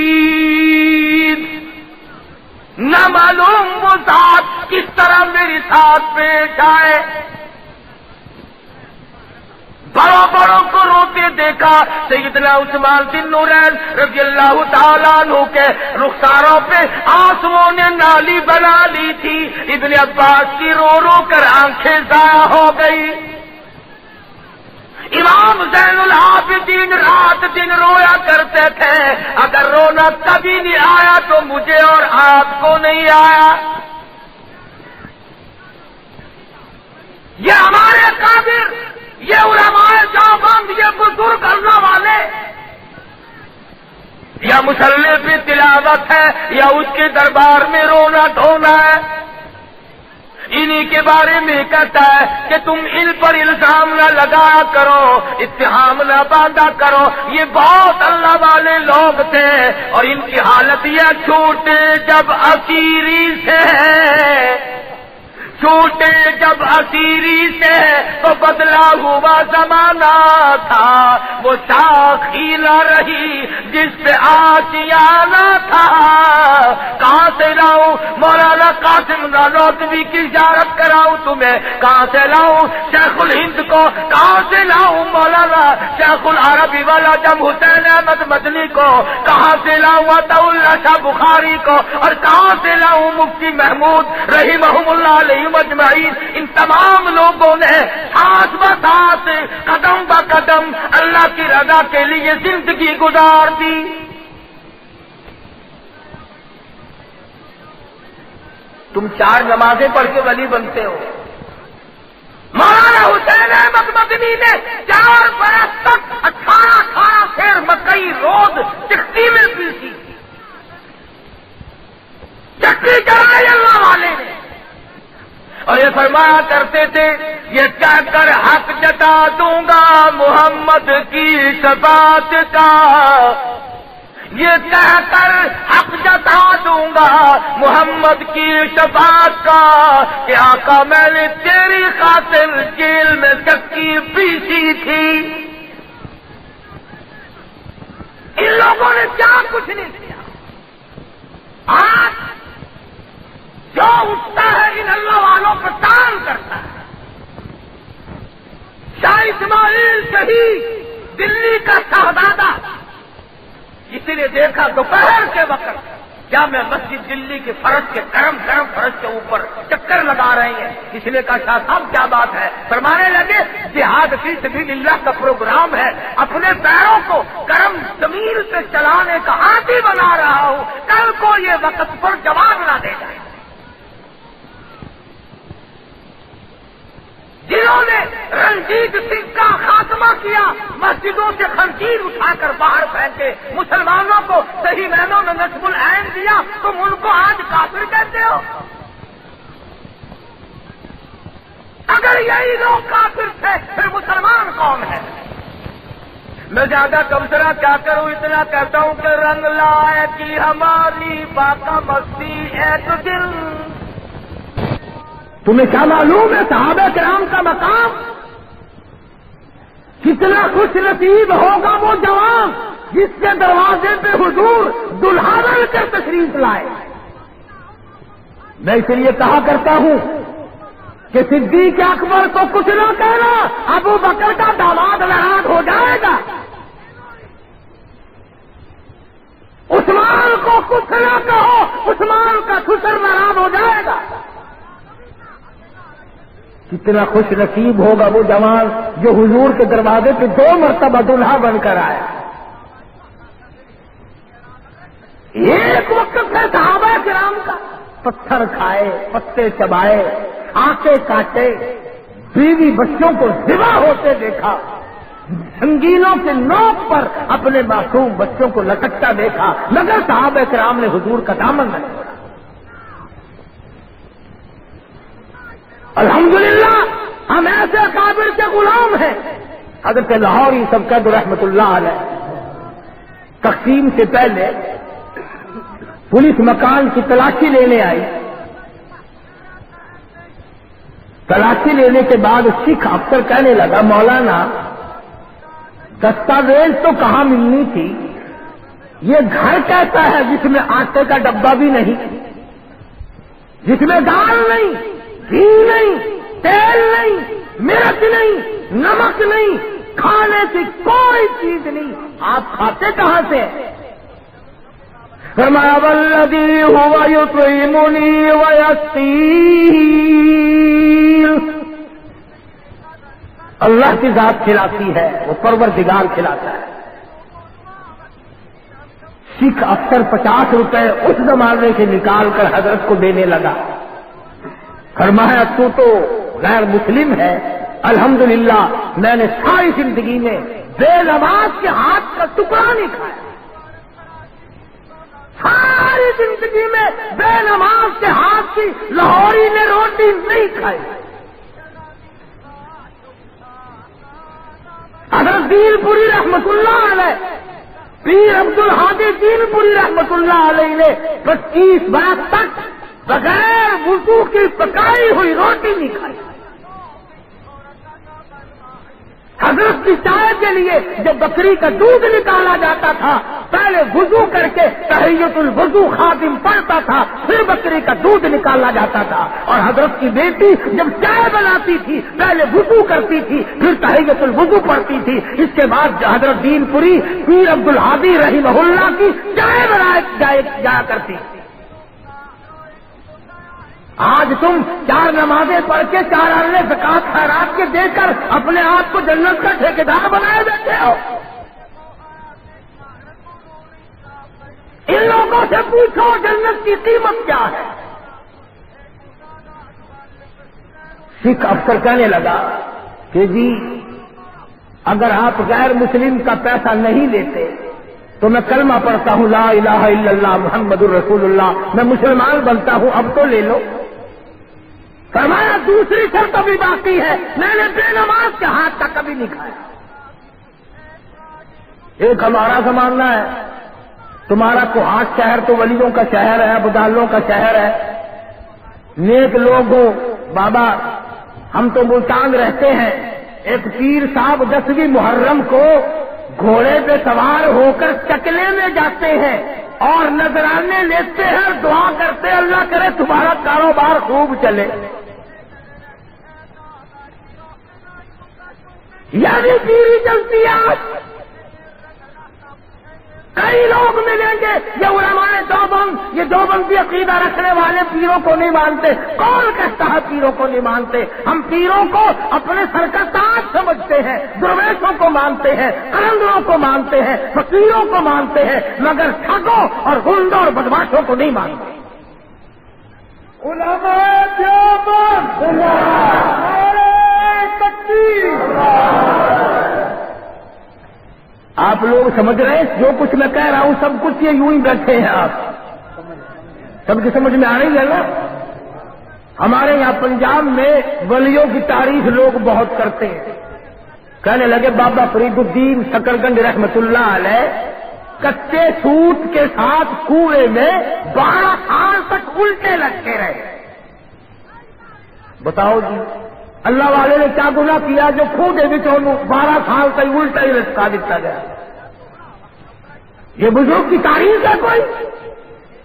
نہ معلوم وہ ذات کس طرح میری ساتھ پیش آئے۔ بڑوں بڑوں کو روتے دیکھا، سیدنا عثمان بن نورین رضی اللہ تعالیٰ عنہ کے رخساروں پہ آنسوؤں نے نالی بنا لی تھی۔ ابن عباس کی رو رو کر آنکھیں ضائع ہو گئی۔ امام زین العابدین رات دن رویا کرتے تھے، اگر رونا کبھی نہیں آیا تو مجھے اور آپ کو نہیں آیا۔ یہ ہمارے قادر، یہ علماء دیوبند، یہ بزرگ اللہ والے، یا مصلی پہ تلاوت ہے یا اس کے دربار میں رونا دھونا ہے، انہی کے بارے میں کہتا ہے کہ تم ان پر الزام نہ لگایا کرو، اتہام نہ باندھا کرو۔ یہ بہت اللہ والے لوگ تھے اور ان کی حالت یہ چھوٹے جب اسیری سے ہے، چھوٹے جب اسیری سے تو بدلا ہوا زمانہ تھا، وہ شاخ ہی نہ رہی جس پہ آشیانہ تھا۔ کہاں سے لاؤں مولانا قاسم نانوتوی کی زیارت کراؤں تمہیں، کہاں سے لاؤں شیخ الہند کو، کہاں سے لاؤں مولانا شیخ العربی والا جم حسین احمد مدنی کو، کہاں سے لاؤں عطا اللہ شاہ بخاری کو، اور کہاں سے لاؤں مفتی محمود رحمہم اللہ علیہ علیہم اجمعین، ان تمام لوگوں نے ساتھ بساتھ قدم با قدم اللہ کی رضا کے لیے زندگی گزار دی۔ تم 4 نمازیں پڑھ کے ولی بنتے ہو، مولانا حسین احمد مدنی نے 4 برس تک 18 سیر مکئی روز چکتی میں پیسی، چکی چلائی اللہ والے نے، اور یہ فرمایا کرتے تھے یہ کہہ کر حق جتا دوں گا محمد کی شفاعت کا، یہ کہہ کر حق جتا دوں گا محمد کی شفاعت کا کہ آقا میں نے تیری خاطر جیل میں چکی پیسی تھی۔ ان لوگوں نے کیا کچھ نہیں کیا، آج جو اٹھتا ہے ان اللہ والوں پر تان کرتا ہے۔ شاہ اسماعیل شہید دلی کا شہزادہ، کسی نے دیکھا دوپہر کے وقت جامع مسجد دلی کے فرش کے گرم فرش کے اوپر چکر لگا رہے ہیں، کسی نے کہا شاہ صاحب کیا بات ہے؟ فرمانے لگے جہاد فی سبیل اللہ کا پروگرام ہے، اپنے پیروں کو گرم زمین سے چلانے کا عادی بنا رہا ہوں، کل کو یہ وقت پر جواب نہ دے جائے۔ جنہوں نے رنجیت سنگھ کا خاتمہ کیا، مسجدوں سے خنزیر اٹھا کر باہر پھینکے، مسلمانوں کو صحیح معنوں میں نصب العین دیا، تم ان کو آج کافر کہتے ہو؟ اگر یہی لوگ کافر تھے پھر مسلمان کون ہے؟ میں زیادہ تبصرہ کیا کروں، اتنا کہتا ہوں کہ رنگ لائے کی ہماری باقا مستی ایک دل۔ تمہیں کیا معلوم ہے صحابہ کرام کا مقام کتنا خوش نصیب ہوگا وہ جوان جس کے دروازے پہ حضور دلہا بن کر تشریف لائے۔ میں اس لیے کہا کرتا ہوں کہ صدیق اکبر کو کچھ نہ کہنا، ابو بکر کا داماد ناراض ہو جائے گا، عثمان کو کچھ نہ کہو، عثمان کا خسر ناراض ہو جائے گا۔ کتنا خوش نصیب ہوگا وہ جوان جو حضور کے دروازے پہ 2 مرتبہ دلہا بن کر آیا۔ ایک وقت ہے صحابہ کرام کا، پتھر کھائے، پتے چبائے، آنکھیں کاٹے، بیوی بچوں کو ذبح ہوتے دیکھا، سنگینوں کے نوک پر اپنے معصوم بچوں کو لٹکتا دیکھا، مگر صحابہ کرام نے حضور کا دامن نہ چھوڑا۔ الحمدللہ ہم ایسے اکابر کے غلام ہیں۔ حضرت لاہوری سبکت رحمت اللہ علیہ تقسیم سے پہلے پولیس مکان کی تلاشی لینے آئی، تلاشی لینے کے بعد سکھ افسر کہنے لگا مولانا دستاویز تو کہاں ملنی تھی، یہ گھر کہتا ہے جس میں آٹے کا ڈبہ بھی نہیں، جس میں دال نہیں، گھی نہیں، تیل نہیں، مرچ نہیں، نمک نہیں، کھانے کی کوئی چیز نہیں، آپ کھاتے کہاں سے؟ فرمایا والذی ہوا یطعمنی ویسقین، اللہ کی ذات کھلاتی ہے، وہ پروردگار کھلاتا ہے۔ سکھ افسر 50 روپے اس زمانے سے نکال کر حضرت کو دینے لگا، فرمایا تو غیر مسلم ہے، الحمدللہ میں نے ساری زندگی میں بے نماز کے ہاتھ کا ٹکڑا نہیں کھایا، ساری زندگی میں بے نماز کے ہاتھ کی لاہوری نے روٹی نہیں کھائی۔ حضرت دین پوری رحمت اللہ علیہ، پیر عبد الحادی دین پوری رحمت اللہ علیہ نے 25 برس تک بغیر وضو کی پکائی ہوئی روٹی نہیں کھائی۔ حضرت کی چائے کے لیے جب بکری کا دودھ نکالا جاتا تھا پہلے وضو کر کے تحیۃ الوضو خادم پڑھتا تھا، پھر بکری کا دودھ نکالا جاتا تھا، اور حضرت کی بیٹی جب چائے بناتی تھی پہلے وضو کرتی تھی پھر تحیۃ الوضو پڑھتی تھی، اس کے بعد حضرت دین پوری پیر عبد الحادی رحمہ اللہ کی چائے بنایا جایا کرتی تھی۔ آج تم 4 نمازیں پڑھ کے 4 ارنے زکات خیرات کے دے کر اپنے آپ کو جنت کا ٹھیکیدار بنائے بیٹھے ہو. ان لوگوں سے پوچھو جنت کی قیمت کیا ہے. سکھ افسر کہنے لگا کہ جی اگر آپ غیر مسلم کا پیسہ نہیں لیتے تو میں کلمہ پڑھتا ہوں لا الہ الا اللہ محمد الرسول اللہ، میں مسلمان بنتا ہوں، اب تو لے لو. فرمایا دوسری شرط ابھی باقی ہے، میں نے بے نماز کے ہاتھ کا کبھی نہیں کھایا. ایک ہمارا زمانہ ہے، تمہارا کوہاٹ شہر تو ولیوں کا شہر ہے، بدالوں کا شہر ہے، نیک لوگ ہو. بابا ہم تو ملتان رہتے ہیں، ایک پیر صاحب 10ویں محرم کو گھوڑے پہ سوار ہو کر چکلے میں جاتے ہیں اور نذرانے لیتے ہیں اور دعا کرتے اللہ کرے تمہارا کاروبار خوب چلے. یعنی پیری چلتی ہے. کئی لوگ ملیں گے یہ علماء دیوبند، یہ دیوبندی عقیدہ رکھنے والے پیروں کو نہیں مانتے. کون کہتا ہے پیروں کو نہیں مانتے؟ ہم پیروں کو اپنے سرکردار سمجھتے ہیں، درویشوں کو مانتے ہیں، قلندروں کو مانتے ہیں، فقیروں کو مانتے ہیں، مگر ٹھگوں اور غنڈوں اور بدماشوں کو نہیں مانتے. علماء دیوبند آپ لوگ سمجھ رہے ہیں جو کچھ میں کہہ رہا ہوں سب کچھ یہ یوں ہی بیٹھے ہیں، آپ سب کی سمجھ میں آ رہی ہے نا؟ ہمارے یہاں پنجاب میں ولیوں کی تعریف لوگ بہت کرتے ہیں. کہنے لگے بابا فرید الدین سکرگنج رحمت اللہ علیہ کچے سوٹ کے ساتھ کنویں میں 12 سال تک الٹے لٹکے رہے. بتاؤ جی اللہ والے نے کیا گناہ کیا جو خون دے بھی 12 سال تک الٹا ہی لٹکا دیتا گیا؟ یہ بزرگ کی تعریف ہے کوئی؟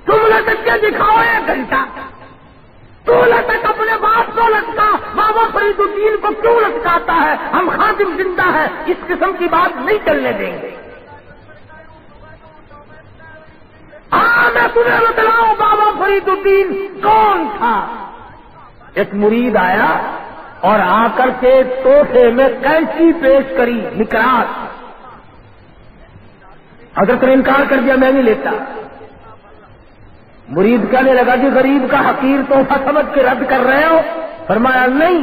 تم لٹک کے دکھاؤ 1 گھنٹہ. تو لٹک اپنے باپ کو لٹکا، بابا فرید الدین کو کیوں لٹکاتا ہے؟ ہم خادم زندہ ہے، اس قسم کی بات نہیں چلنے دیں گے. میں تمہیں بتلاؤں بابا فرید الدین کون تھا. ایک مرید آیا اور آ کر کے تحفے میں کینچی پیش کری، نکراس. حضرت نے انکار کر دیا، میں نہیں لیتا. مرید کہنے لگا کہ غریب کا حقیر تحفہ سمجھ کے رد کر رہے ہو؟ فرمایا نہیں،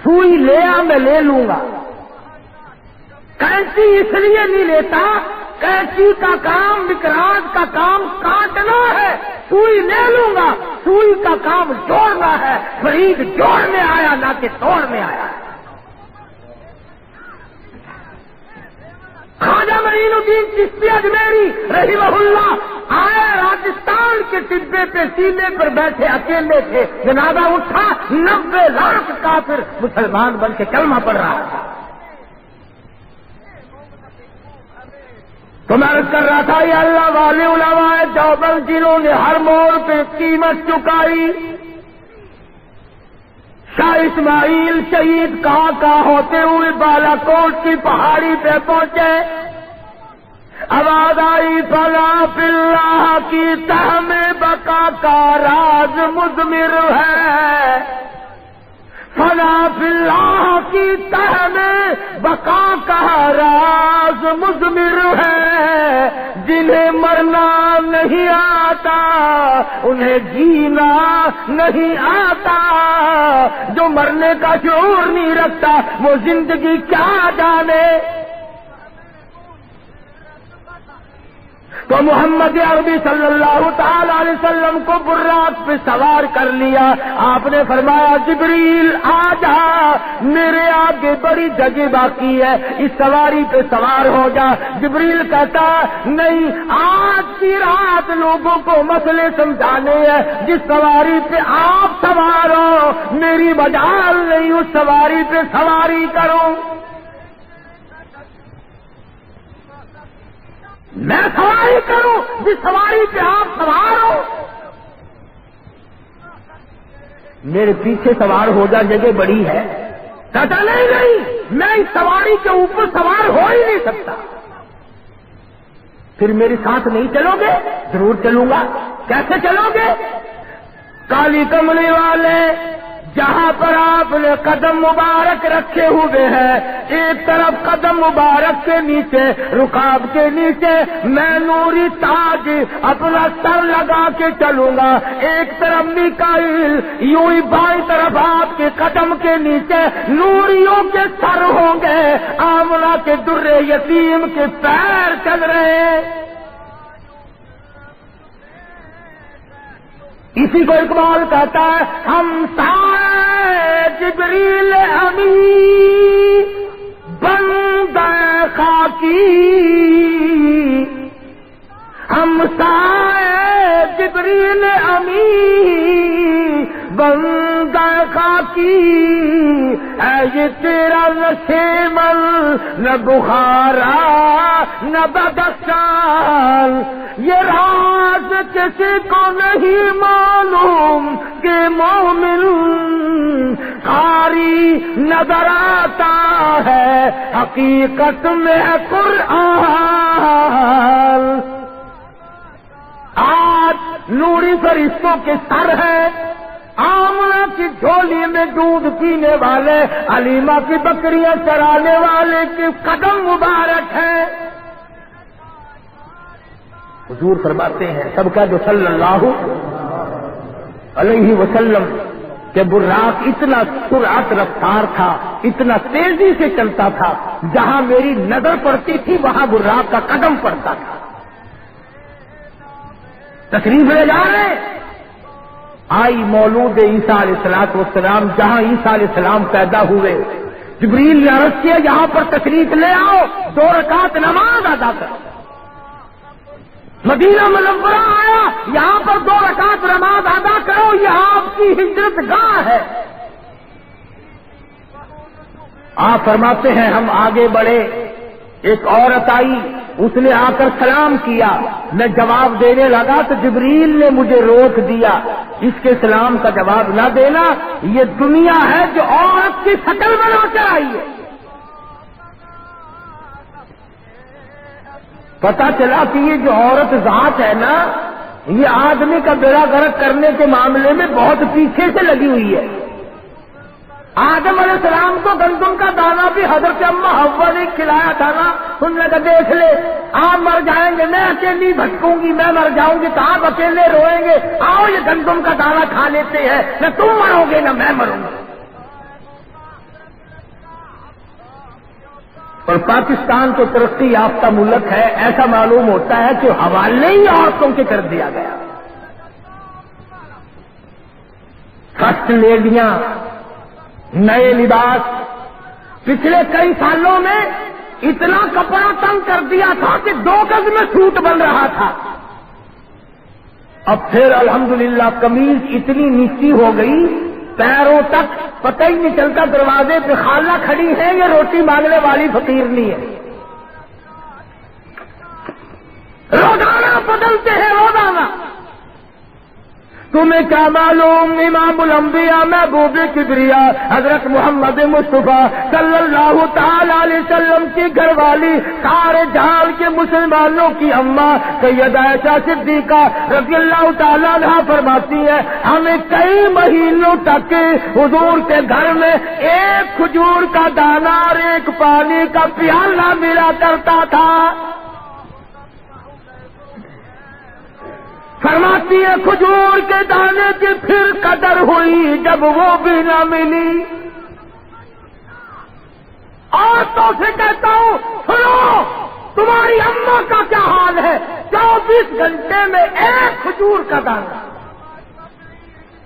سوئی لے آ میں لے لوں گا. کینچی اس لیے نہیں لیتا، کینچی کا کام نکراس کا کام کاٹنا ہے، سوئی لے لوں گا، سوئی کا کام جوڑنا ہے. فرید جوڑنے آیا نہ کہ توڑنے آیا. خواجہ معین الدین چشتی اجمیری رحمہ اللہ آئے راجستھان کے ٹبے پہ سینے پر بیٹھے اکیلے تھے. جنازہ اٹھا، 90 لاکھ کافر مسلمان بن کے کلمہ پڑھ رہا تھا. تو میں عرض کر رہا تھا یہ اللہ والے علماء دیوبند جنہوں نے ہر موڑ پہ قیمت چکائی. شاہ اسماعیل شہید کہاں ہوتے ہوئے بالا کوٹ کی پہاڑی پہ پہنچے. آواز آئی فلا فی اللہ کی تہ میں بقا کا راز مضمر ہے. فلا فی اللہ کی تہ میں بقا کا راز مضمر ہے. جنہیں مرنا نہیں آتا انہیں جینا نہیں آتا. جو مرنے کا شعور نہیں رکھتا وہ زندگی کیا جانے. تو محمد عربی صلی اللہ تعالی علیہ وسلم کو براق پہ سوار کر لیا. آپ نے فرمایا جبریل آ جا، میرے آگے بڑی جگہ باقی ہے، اس سواری پہ سوار ہو جا. جبریل کہتا نہیں، آج کی رات لوگوں کو مسئلے سمجھانے ہیں. جس سواری پہ آپ سوار ہو میری مجال نہیں اس سواری پہ سواری کرو. میں سواری کروں جس سواری پہ آپ سوار ہو. میرے پیچھے سوار ہو جا، جگہ بڑی ہے. کہتا نہیں میں اس سواری کے اوپر سوار ہو ہی نہیں سکتا. پھر میرے ساتھ نہیں چلو گے؟ ضرور چلوں گا. کیسے چلو گے؟ کالی کملی والے جہاں پر آپ نے قدم مبارک رکھے ہوئے ہیں، ایک طرف قدم مبارک کے نیچے، رکاب کے نیچے میں نوری تاج اپنا سر لگا کے چلوں گا، ایک طرف میکائیل یوں ہی بائیں طرف آپ کے قدم کے نیچے نوریوں کے سر ہوں گے، آمنہ کے در یتیم کے پیر چل رہے ہیں۔ اسی کو اقبال کہتا ہے، ہم سائے جبریل امی بندہ خاکی، ہم سائے جبریل امی بندہ خاکی، اے یہ تیرا نشیمن نہ بخارا نہ بدخشان، یہ راز کسی کو نہیں معلوم کہ مومن قاری نظر آتا ہے حقیقت میں قرآن۔ آج نوری فرشتوں کے سر ہے، آمنہ کی جھولی میں دودھ پینے والے، علیمہ کی بکریاں چرانے والے کے قدم مبارک ہیں۔ حضور فرماتے ہیں سب کا جو صلی اللہ علیہ وسلم کہ براق اتنا سرعت رفتار تھا، اتنا تیزی سے چلتا تھا، جہاں میری نظر پڑتی تھی وہاں براق کا قدم پڑتا تھا۔ تشریف لے جا رہے آئی مولود عیسیٰ علیہ السلام، جہاں عیسیٰ علیہ السلام پیدا ہوئے، جبریل نے عرض کیا یہاں پر تشریف لے آؤ، 2 رکعت نماز ادا کرو۔ مدینہ منورہ آیا، یہاں پر 2 رکعت نماز ادا کرو، یہ آپ کی ہجرت گاہ ہے۔ آپ فرماتے ہیں ہم آگے بڑھے، ایک عورت آئی، اس نے آ کر سلام کیا، میں جواب دینے لگا تو جبریل نے مجھے روک دیا، اس کے سلام کا جواب نہ دینا، یہ دنیا ہے جو عورت کی شکل بنا کر آئی ہے۔ پتا چلا کہ یہ جو عورت ذات ہے نا، یہ آدمی کا بیڑا غرق کرنے کے معاملے میں بہت پیچھے سے لگی ہوئی ہے۔ آدم علیہ السلام کو گندم کا دانہ بھی حضرت اماں حوا نے کھلایا تھا نا، انہوں نے کہا دیکھ لے آپ مر جائیں گے، میں اکیلی بھٹکوں گی، میں مر جاؤں گی تو آپ اکیلے روئیں گے، آؤ یہ گندم کا دانہ کھا لیتے ہیں، نہ تم مرو گے نہ میں مروں گا۔ اور پاکستان تو ترقی یافتہ ملک ہے، ایسا معلوم ہوتا ہے کہ حوالے ہی عورتوں کے کر دیا گیا۔ فرسٹ لیڈیاں، نئے لباس، پچھلے کئی سالوں میں اتنا کپڑا تنگ کر دیا تھا کہ 2 گز میں سوٹ بن رہا تھا، اب پھر الحمدللہ قمیض اتنی نیچی ہو گئی پیروں تک، پتہ ہی نہیں چلتا دروازے پہ خالہ کھڑی ہے یا روٹی مانگنے والی فقیرنی ہے۔ روزانہ بدلتے ہیں روزانہ۔ تمہیں کیا معلوم امام الانبیاء محبوب کبریا حضرت محمد مصطفیٰ صلی اللہ تعالی علیہ وسلم کی گھر والی، سارے جہان کے مسلمانوں کی اماں سیدہ عائشہ صدیقہ رضی اللہ تعالی عنہ فرماتی ہے ہمیں کئی مہینوں تک حضور کے گھر میں ایک کھجور کا دانہ اور ایک پانی کا پیالہ ملا کرتا تھا۔ فرماتی ہے کھجور کے دانے کی پھر قدر ہوئی جب وہ بھی نہ ملی۔ عورتوں سے کہتا ہوں سنو، تمہاری اماں کا کیا حال ہے، 24 گھنٹے میں ایک کھجور کا دانہ،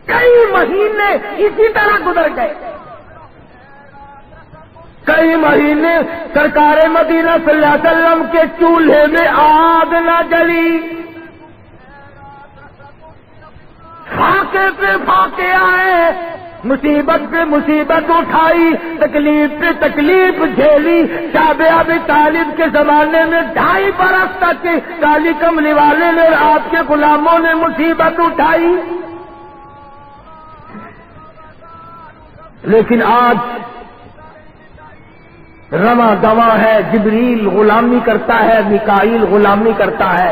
کئی مہینے اسی طرح گزر گئے، کئی مہینے سرکار مدینہ صلی اللہ علیہ وسلم کے چولہے میں آگ نہ جلی، فاقے پہ فاقے آئے، مصیبت پہ مصیبت اٹھائی، تکلیف پہ تکلیف جھیلی۔ شعب ابی طالب کے زمانے میں 2.5 برس تک کالی کملی والے نے اور آپ کے غلاموں نے مصیبت اٹھائی، لیکن آج رواں دواں ہے، جبریل غلامی کرتا ہے، میکائیل غلامی کرتا ہے،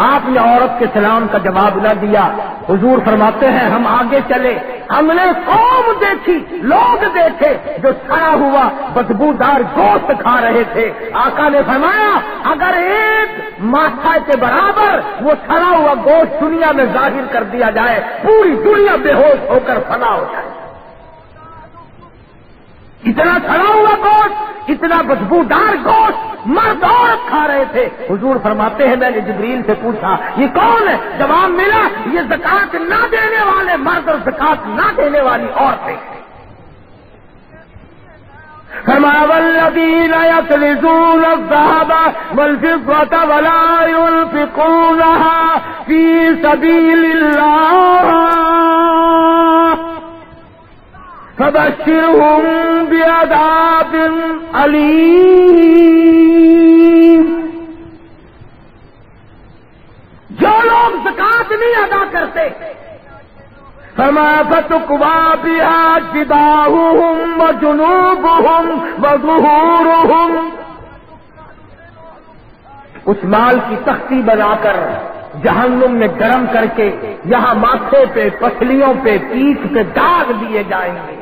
آپ نے عورت کے سلام کا جواب نہ دیا۔ حضور فرماتے ہیں ہم آگے چلے، ہم نے قوم دیکھی، لوگ دیکھے جو سڑا ہوا بدبودار گوشت کھا رہے تھے۔ آقا نے فرمایا اگر ایک ماتھا کے برابر وہ سڑا ہوا گوشت دنیا میں ظاہر کر دیا جائے، پوری دنیا بے ہوش ہو کر فنا ہو جائے۔ اتنا سڑا ہوا گوشت، اتنا بدبودار گوشت مرد عورت کھا رہے تھے۔ حضور فرماتے ہیں میں نے جبریل سے پوچھا یہ کون ہے؟ جواب ملا یہ زکات نہ دینے والے مرد اور زکات نہ دینے والی عورتیں۔ فرمایا والذین یکنزون الذهب والفضة ولا ينفقونها فی سبیل اللہ فبشرهم بعذاب علیم۔ جو لوگ زکات نہیں ادا کرتے فرمایا فتقوی بها جباہهم وجنوبهم وظہورهم، اس مال کی تختی بنا کر جہنم میں گرم کر کے یہاں ماتھے پہ، پسلیوں پہ، پیٹھ پہ داغ دیے جائیں گے،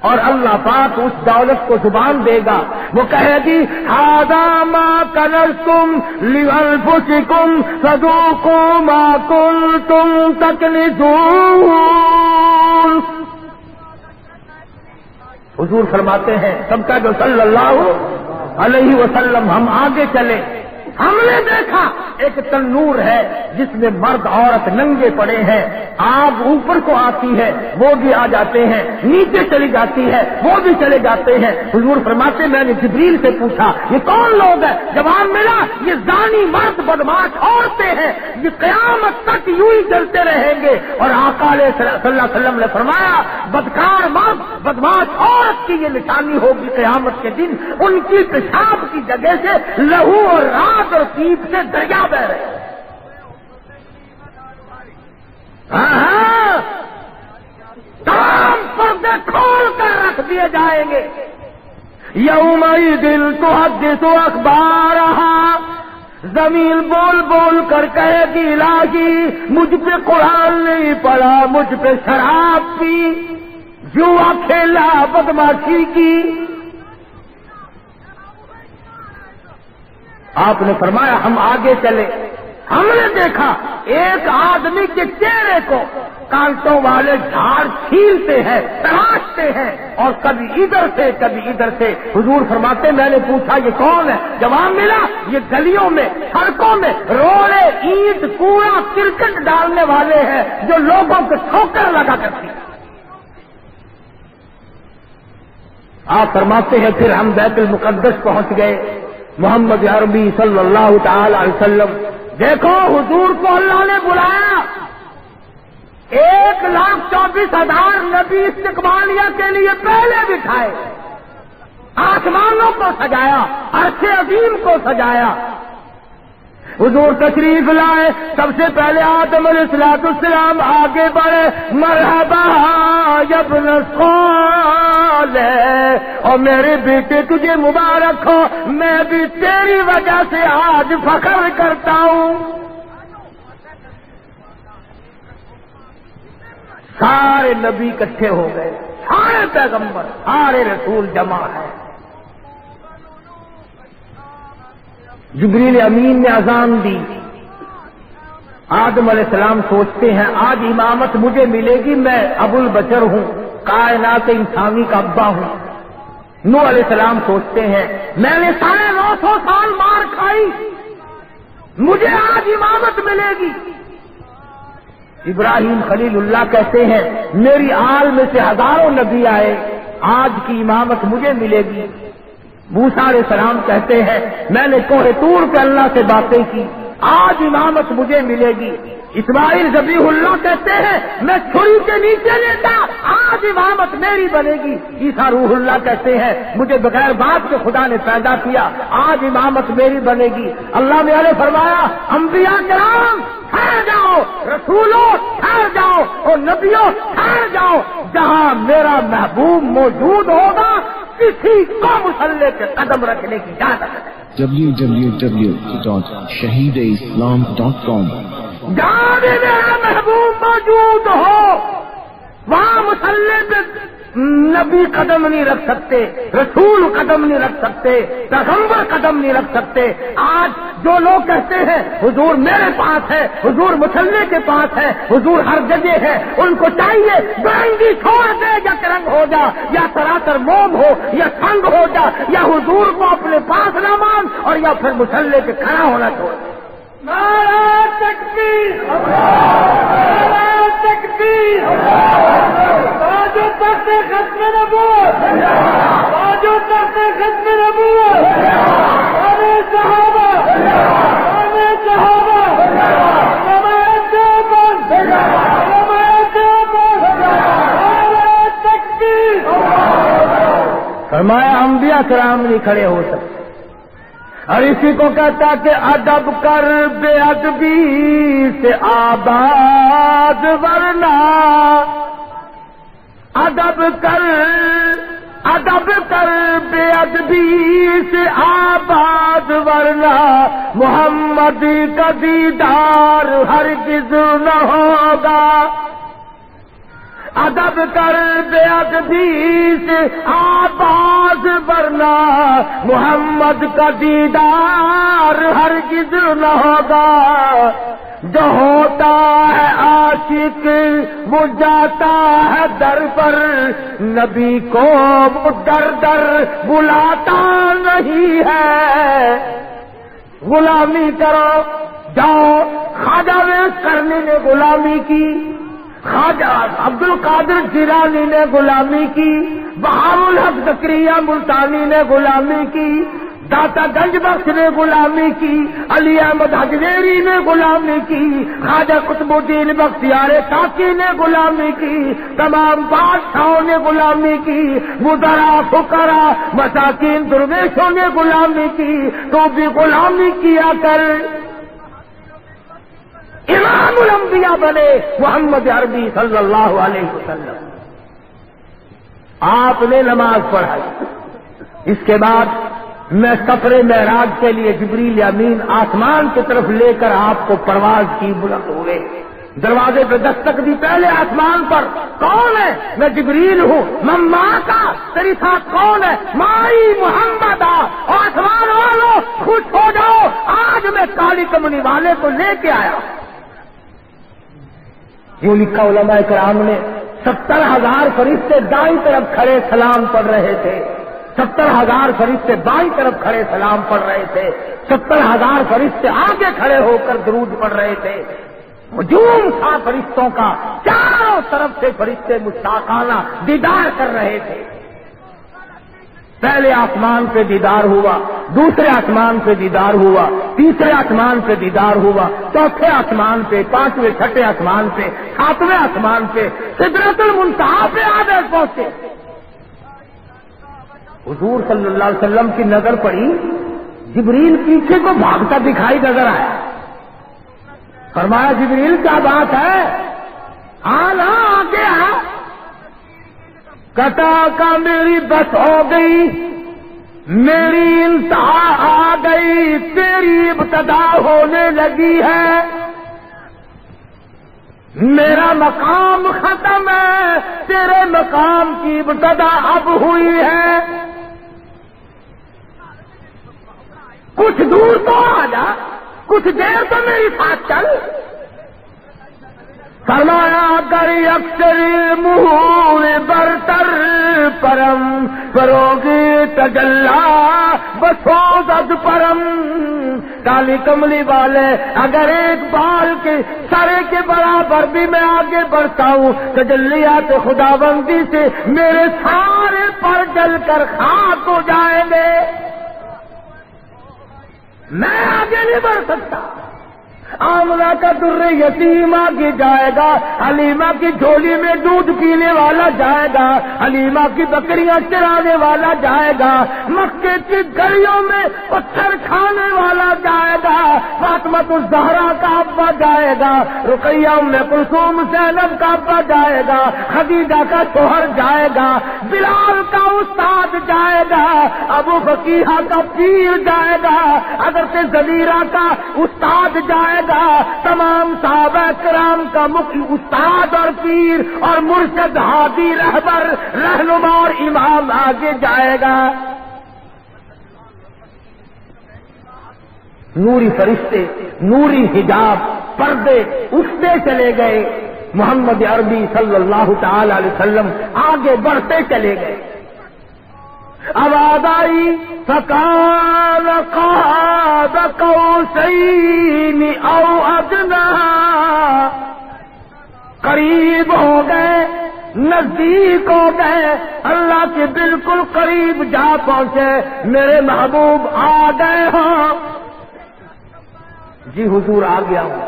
اور اللہ پاک اس دولت کو زبان دے گا، وہ کہے گی ھذا ما کنزتم لانفسکم فذوقوا ما کنتم تکنزون۔ حضور فرماتے ہیں سب کا جو صلی اللہ علیہ وسلم ہم آگے چلے، ہم نے دیکھا ایک تنور ہے جس میں مرد عورت ننگے پڑے ہیں، آگ اوپر کو آتی ہے وہ بھی آ جاتے ہیں، نیچے چلی جاتی ہے وہ بھی چلے جاتے ہیں۔ حضور فرماتے میں نے جبریل سے پوچھا یہ کون لوگ ہیں؟ جواب ملا یہ زانی مرد بدماش عورتیں ہیں، یہ قیامت تک یوں ہی چلتے رہیں گے۔ اور آقا علیہ صلی اللہ علیہ وسلم نے فرمایا بدکار مرد بدماش عورت کی یہ نشانی ہوگی قیامت کے دن، ان کی پیشاب کی جگہ سے لہو اور رات اور پیپ سے دریا بہ رہے۔ تمام پردے کھول کر رکھ دیے جائیں گے۔ یومئذ تحدث اخبارہا، زمین بول بول کر کہے گی الہی مجھ پہ قرآن نہیں پڑھا، مجھ پہ شراب پی، جوا کھیلا، بدماشی کی۔ آپ نے فرمایا ہم آگے چلے، ہم نے دیکھا ایک آدمی کے چہرے کو کانٹوں والے جھاڑ چھیلتے ہیں، تراشتے ہیں، اور کبھی ادھر سے کبھی ادھر سے۔ حضور فرماتے میں نے پوچھا یہ کون ہے؟ جواب ملا یہ گلیوں میں، سڑکوں میں روڑے، اینٹ، کوڑا، کرکٹ ڈالنے والے ہیں جو لوگوں کو ٹھوکر لگا کرتی۔ آپ فرماتے ہیں پھر ہم بیت المقدس پہنچ گئے، محمد عربی صلی اللہ تعالی علیہ وسلم، دیکھو حضور کو اللہ نے بلایا، 1,24,000 نبی استقبالیہ کے لیے پہلے بٹھائے، آسمانوں کو سجایا، عرش عظیم کو سجایا۔ حضور تشریف لائے، سب سے پہلے آدم علیہ السلام آگے بڑھے، مرحبا یا ابن صالح، اور میرے بیٹے تجھے مبارک ہو، میں بھی تیری وجہ سے آج فخر کرتا ہوں۔ سارے نبی اکٹھے ہو گئے، سارے پیغمبر، سارے رسول جمع ہیں۔ جبریل امین نے اذان دی، آدم علیہ السلام سوچتے ہیں آج امامت مجھے ملے گی، میں ابو البشر ہوں، کائنات انسانی کا ابا ہوں۔ نوح علیہ السلام سوچتے ہیں میں نے 950 سال مار کھائی، مجھے آج امامت ملے گی۔ ابراہیم خلیل اللہ کہتے ہیں میری آل میں سے ہزاروں نبی آئے، آج کی امامت مجھے ملے گی۔ موسیٰ علیہ السلام کہتے ہیں میں نے کوہ طور پہ اللہ سے باتیں کی، آج امامت مجھے ملے گی۔ اسماعیل ذبیح اللہ کہتے ہیں میں چھری کے نیچے لیتا، آج امامت میری بنے گی۔ عیسیٰ روح اللہ کہتے ہیں مجھے بغیر باپ کے خدا نے پیدا کیا، آج امامت میری بنے گی۔ اللہ نے فرمایا انبیاء کرام ٹھہر جاؤ، رسولوں ٹھہر جاؤ، اور نبیوں ٹھہر جاؤ، جہاں میرا محبوب موجود ہوگا کسی کو مسلح کے قدم رکھنے کی اجازت ہے۔ www.shahideislam.com. جہاں بھی میرا محبوب موجود ہو وہاں مسلح پہ نبی قدم نہیں رکھ سکتے، رسول قدم نہیں رکھ سکتے، پیغمبر قدم نہیں رکھ سکتے۔ آج جو لوگ کہتے ہیں حضور میرے پاس ہے، حضور مسلح کے پاس ہے، حضور ہر جگہ ہے، ان کو چاہیے برنگی چھوڑ دے یا کرنگ ہو جا، یا سراسر موم ہو، یا سنگ ہو جا، یا حضور کو اپنے پاس نہ مان، اور یا پھر مسلح پہ کھڑا ہونا چھوڑ دے۔ نعرہ تکبیر، نعرہ تکبیر، باجو تخت ختم نبوت، باجو تخت ختم نبوت، آنے صحابہ، آنے صحابہ، نمائے دیوبند، نمائے دیوبند، نعرہ تکبیر۔ فرمایا انبیاء کرام نہیں کھڑے ہو سکتے، اور اسی کو کہتا کہ ادب کر بے ادبی سے آباد ورنہ، ادب کر بے ادبی سے آباد ورنہ، محمد کا دیدار ہرگز نہ ہوگا۔ ادب کر بے ادبی سے آباد ورنہ، محمد کا دیدار ہرگز نہ ہوگا۔ جو ہوتا ہے عاشق وہ جاتا ہے در پر، نبی کو وہ در در بلاتا نہیں ہے۔ غلامی کرو جاؤ، خواجہ ویس کرنی نے غلامی کی، خواجہ عبد القادر جیلانی نے غلامی کی، بہار الحق زکریا ملتانی نے غلامی کی، داتا گنج بخش نے غلامی کی، علی احمد حجویری نے غلامی کی، خواجہ قطب الدین بختیار کاکی نے غلامی کی، تمام بادشاہوں نے غلامی کی، وزراء فقراء مساکین درویشوں نے غلامی کی، تو بھی غلامی کیا کر۔ امام الانبیاء بنے محمد عربی صلی اللہ علیہ وسلم، آپ نے نماز پڑھائی۔ اس کے بعد میں سفر معراج کے لیے جبریل امین آسمان کی طرف لے کر آپ کو پرواز کی، بلند ہوئے، دروازے پہ دستک دی پہلے آسمان پر، کون ہے؟ میں جبریل ہوں، میں ماں کا، تیری ساتھ کون ہے؟ مائی محمد آ، آسمان والوں خوش ہو جاؤ، آج میں کالی کمنی والے کو لے کے آیا۔ یوں لکھا علماء کرام نے، 70,000 فرشتے دائیں طرف کھڑے سلام پڑھ رہے تھے، 70,000 فرشتے بائیں طرف کھڑے سلام پڑھ رہے تھے، 70,000 فرشتے آگے کھڑے ہو کر درود پڑھ رہے تھے۔ ہجوم تھا فرشتوں کا، چاروں طرف سے فرشتے مشتاقانہ دیدار کر رہے تھے۔ پہلے آسمان پہ دیدار ہوا، دوسرے آسمان پہ دیدار ہوا، تیسرے آسمان پہ دیدار ہوا، چوتھے آسمان پہ، پانچویں چھٹے آسمان پہ، ساتویں آسمان پہ، سدرۃ المنتہا پہ آگے پہنچے۔ حضور صلی اللہ علیہ وسلم کی نظر پڑی، جبریل پیچھے کو بھاگتا دکھائی نظر آیا۔ فرمایا جبریل کیا بات ہے؟ آنا آگے آ۔ کہتا کا میری بس ہو گئی، میری انتہا آ گئی، تیری ابتدا ہونے لگی ہے، میرا مقام ختم ہے، تیرے مقام کی ابتدا اب ہوئی ہے، کچھ دور تو آ جا، کچھ دیر تو میری ساتھ چل۔ فرمایا کر اکثر مہور برتر پرم فروغی تجلا بسوزد پرم۔ کالی کملی والے اگر ایک بال کے سرے کے برابر بھی میں آگے بڑھتا ہوں، تجلیات خداوندی سے میرے سارے پر جل کر خاک ہو جائیں گے، میں آگے نہیں بڑھ سکتا۔ آمنہ کا در یتیمہ کی جائے گا، حلیمہ کی جھولی میں دودھ پینے والا جائے گا، حلیمہ کی بکریاں چرانے والا جائے گا، مکے کی گلیوں میں پتھر کھانے والا جائے گا، فاطمہ الزہرا کا ابا جائے گا، رقیہ ام کلثوم زینب کا ابا جائے گا، خدیجہ کا شوہر جائے گا، بلال کا استاد جائے گا، ابو فقیہ کا پیر جائے گا، حضرت زبیرہ کا استاد جائے گا، تمام صحابہ کرام کا مکھی استاد اور پیر اور مرشد ہادی رہبر رہنما اور امام آگے جائے گا۔ نوری فرشتے، نوری حجاب، پردے اٹھتے چلے گئے، محمد عربی صلی اللہ تعالی علیہ وسلم آگے بڑھتے چلے گئے۔ آواز آئی فَكَانَ قَابَ قَوْسَيْنِ أَوْ أَدْنَىٰ، قریب ہو گئے، نزدیک ہو گئے، اللہ کے بالکل قریب جا پہنچے، میرے محبوب آ گئے ہوں۔ جی حضور آ گیا ہوں،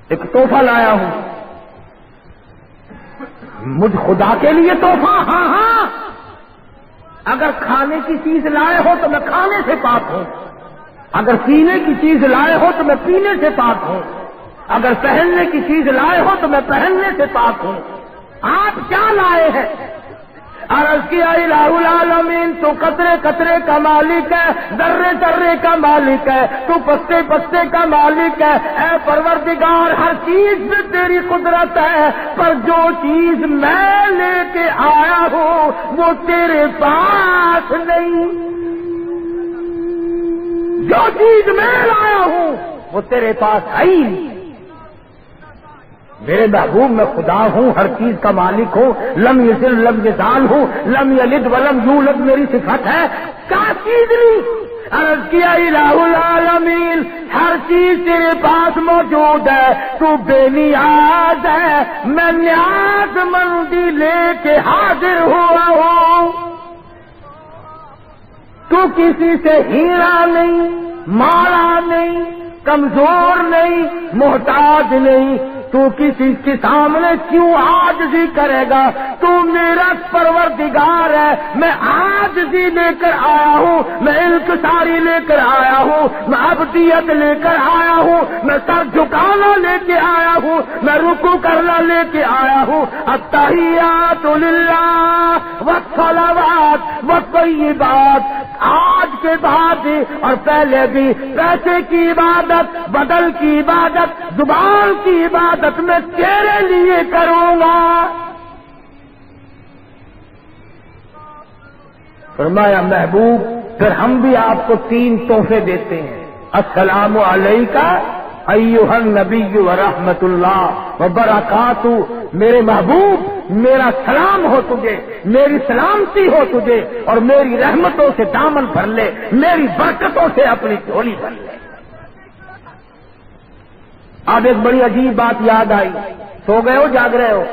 ایک تحفہ لایا ہوں۔ مجھ خدا کے لیے تحفہ؟ ہاں ہاں، اگر کھانے کی چیز لائے ہو تو میں کھانے سے پاک ہوں، اگر پینے کی چیز لائے ہو تو میں پینے سے پاک ہوں، اگر پہننے کی چیز لائے ہو تو میں پہننے سے پاک ہوں۔ آپ کیا لائے ہیں؟ عرض کیا الہ العالمین، تو قطرے قطرے کا مالک ہے، ذرے ذرے کا مالک ہے، تو پتے پتے کا مالک ہے، اے پروردگار ہر چیز میں تیری قدرت ہے، پر جو چیز میں لے کے آیا ہوں وہ تیرے پاس نہیں، جو چیز میں لایا ہوں وہ تیرے پاس ہے ہی نہیں۔ میرے محبوب میں خدا ہوں، ہر چیز کا مالک ہوں، لم یزل لم یزال ہوں، لم یلد ولم یولد میری صفت ہے، کیا چیز نہیں؟ عرض کیا الہ العالمین، ہر چیز تیرے پاس موجود ہے، تو بے نیاز ہے، میں نیاز مندی لے کے حاضر ہوا ہوں۔ تو کسی سے ہیرا نہیں، مارا نہیں، کمزور نہیں، محتاج نہیں، تو کسی کے سامنے کیوں عاجزی کرے گا؟ تو میرا پروردگار ہے، میں عاجزی لے کر آیا ہوں، میں انکساری لے کر آیا ہوں، میں عبدیت لے کر آیا ہوں، میں سر جھکانا لے کے آیا ہوں، میں رکوع کرنا لے کے آیا ہوں۔ التحیات للہ والصلوات والطیبات، آج کے بعد اور پہلے بھی پیسے کی عبادت، بدل کی عبادت، زبان کی عبادت میں تیرے لیے کروں گا۔ فرمایا محبوب پھر ہم بھی آپ کو 3 تحفے دیتے ہیں۔ السلام علیکہ ایھا النبی ورحمۃ اللہ وبرکاتہ، میرے محبوب میرا سلام ہو تجھے، میری سلامتی ہو تجھے، اور میری رحمتوں سے دامن بھر لے، میری برکتوں سے اپنی جھولی بھر لے۔ اب ایک بڑی عجیب بات یاد آئی، سو گئے ہو جاگ رہے ہو؟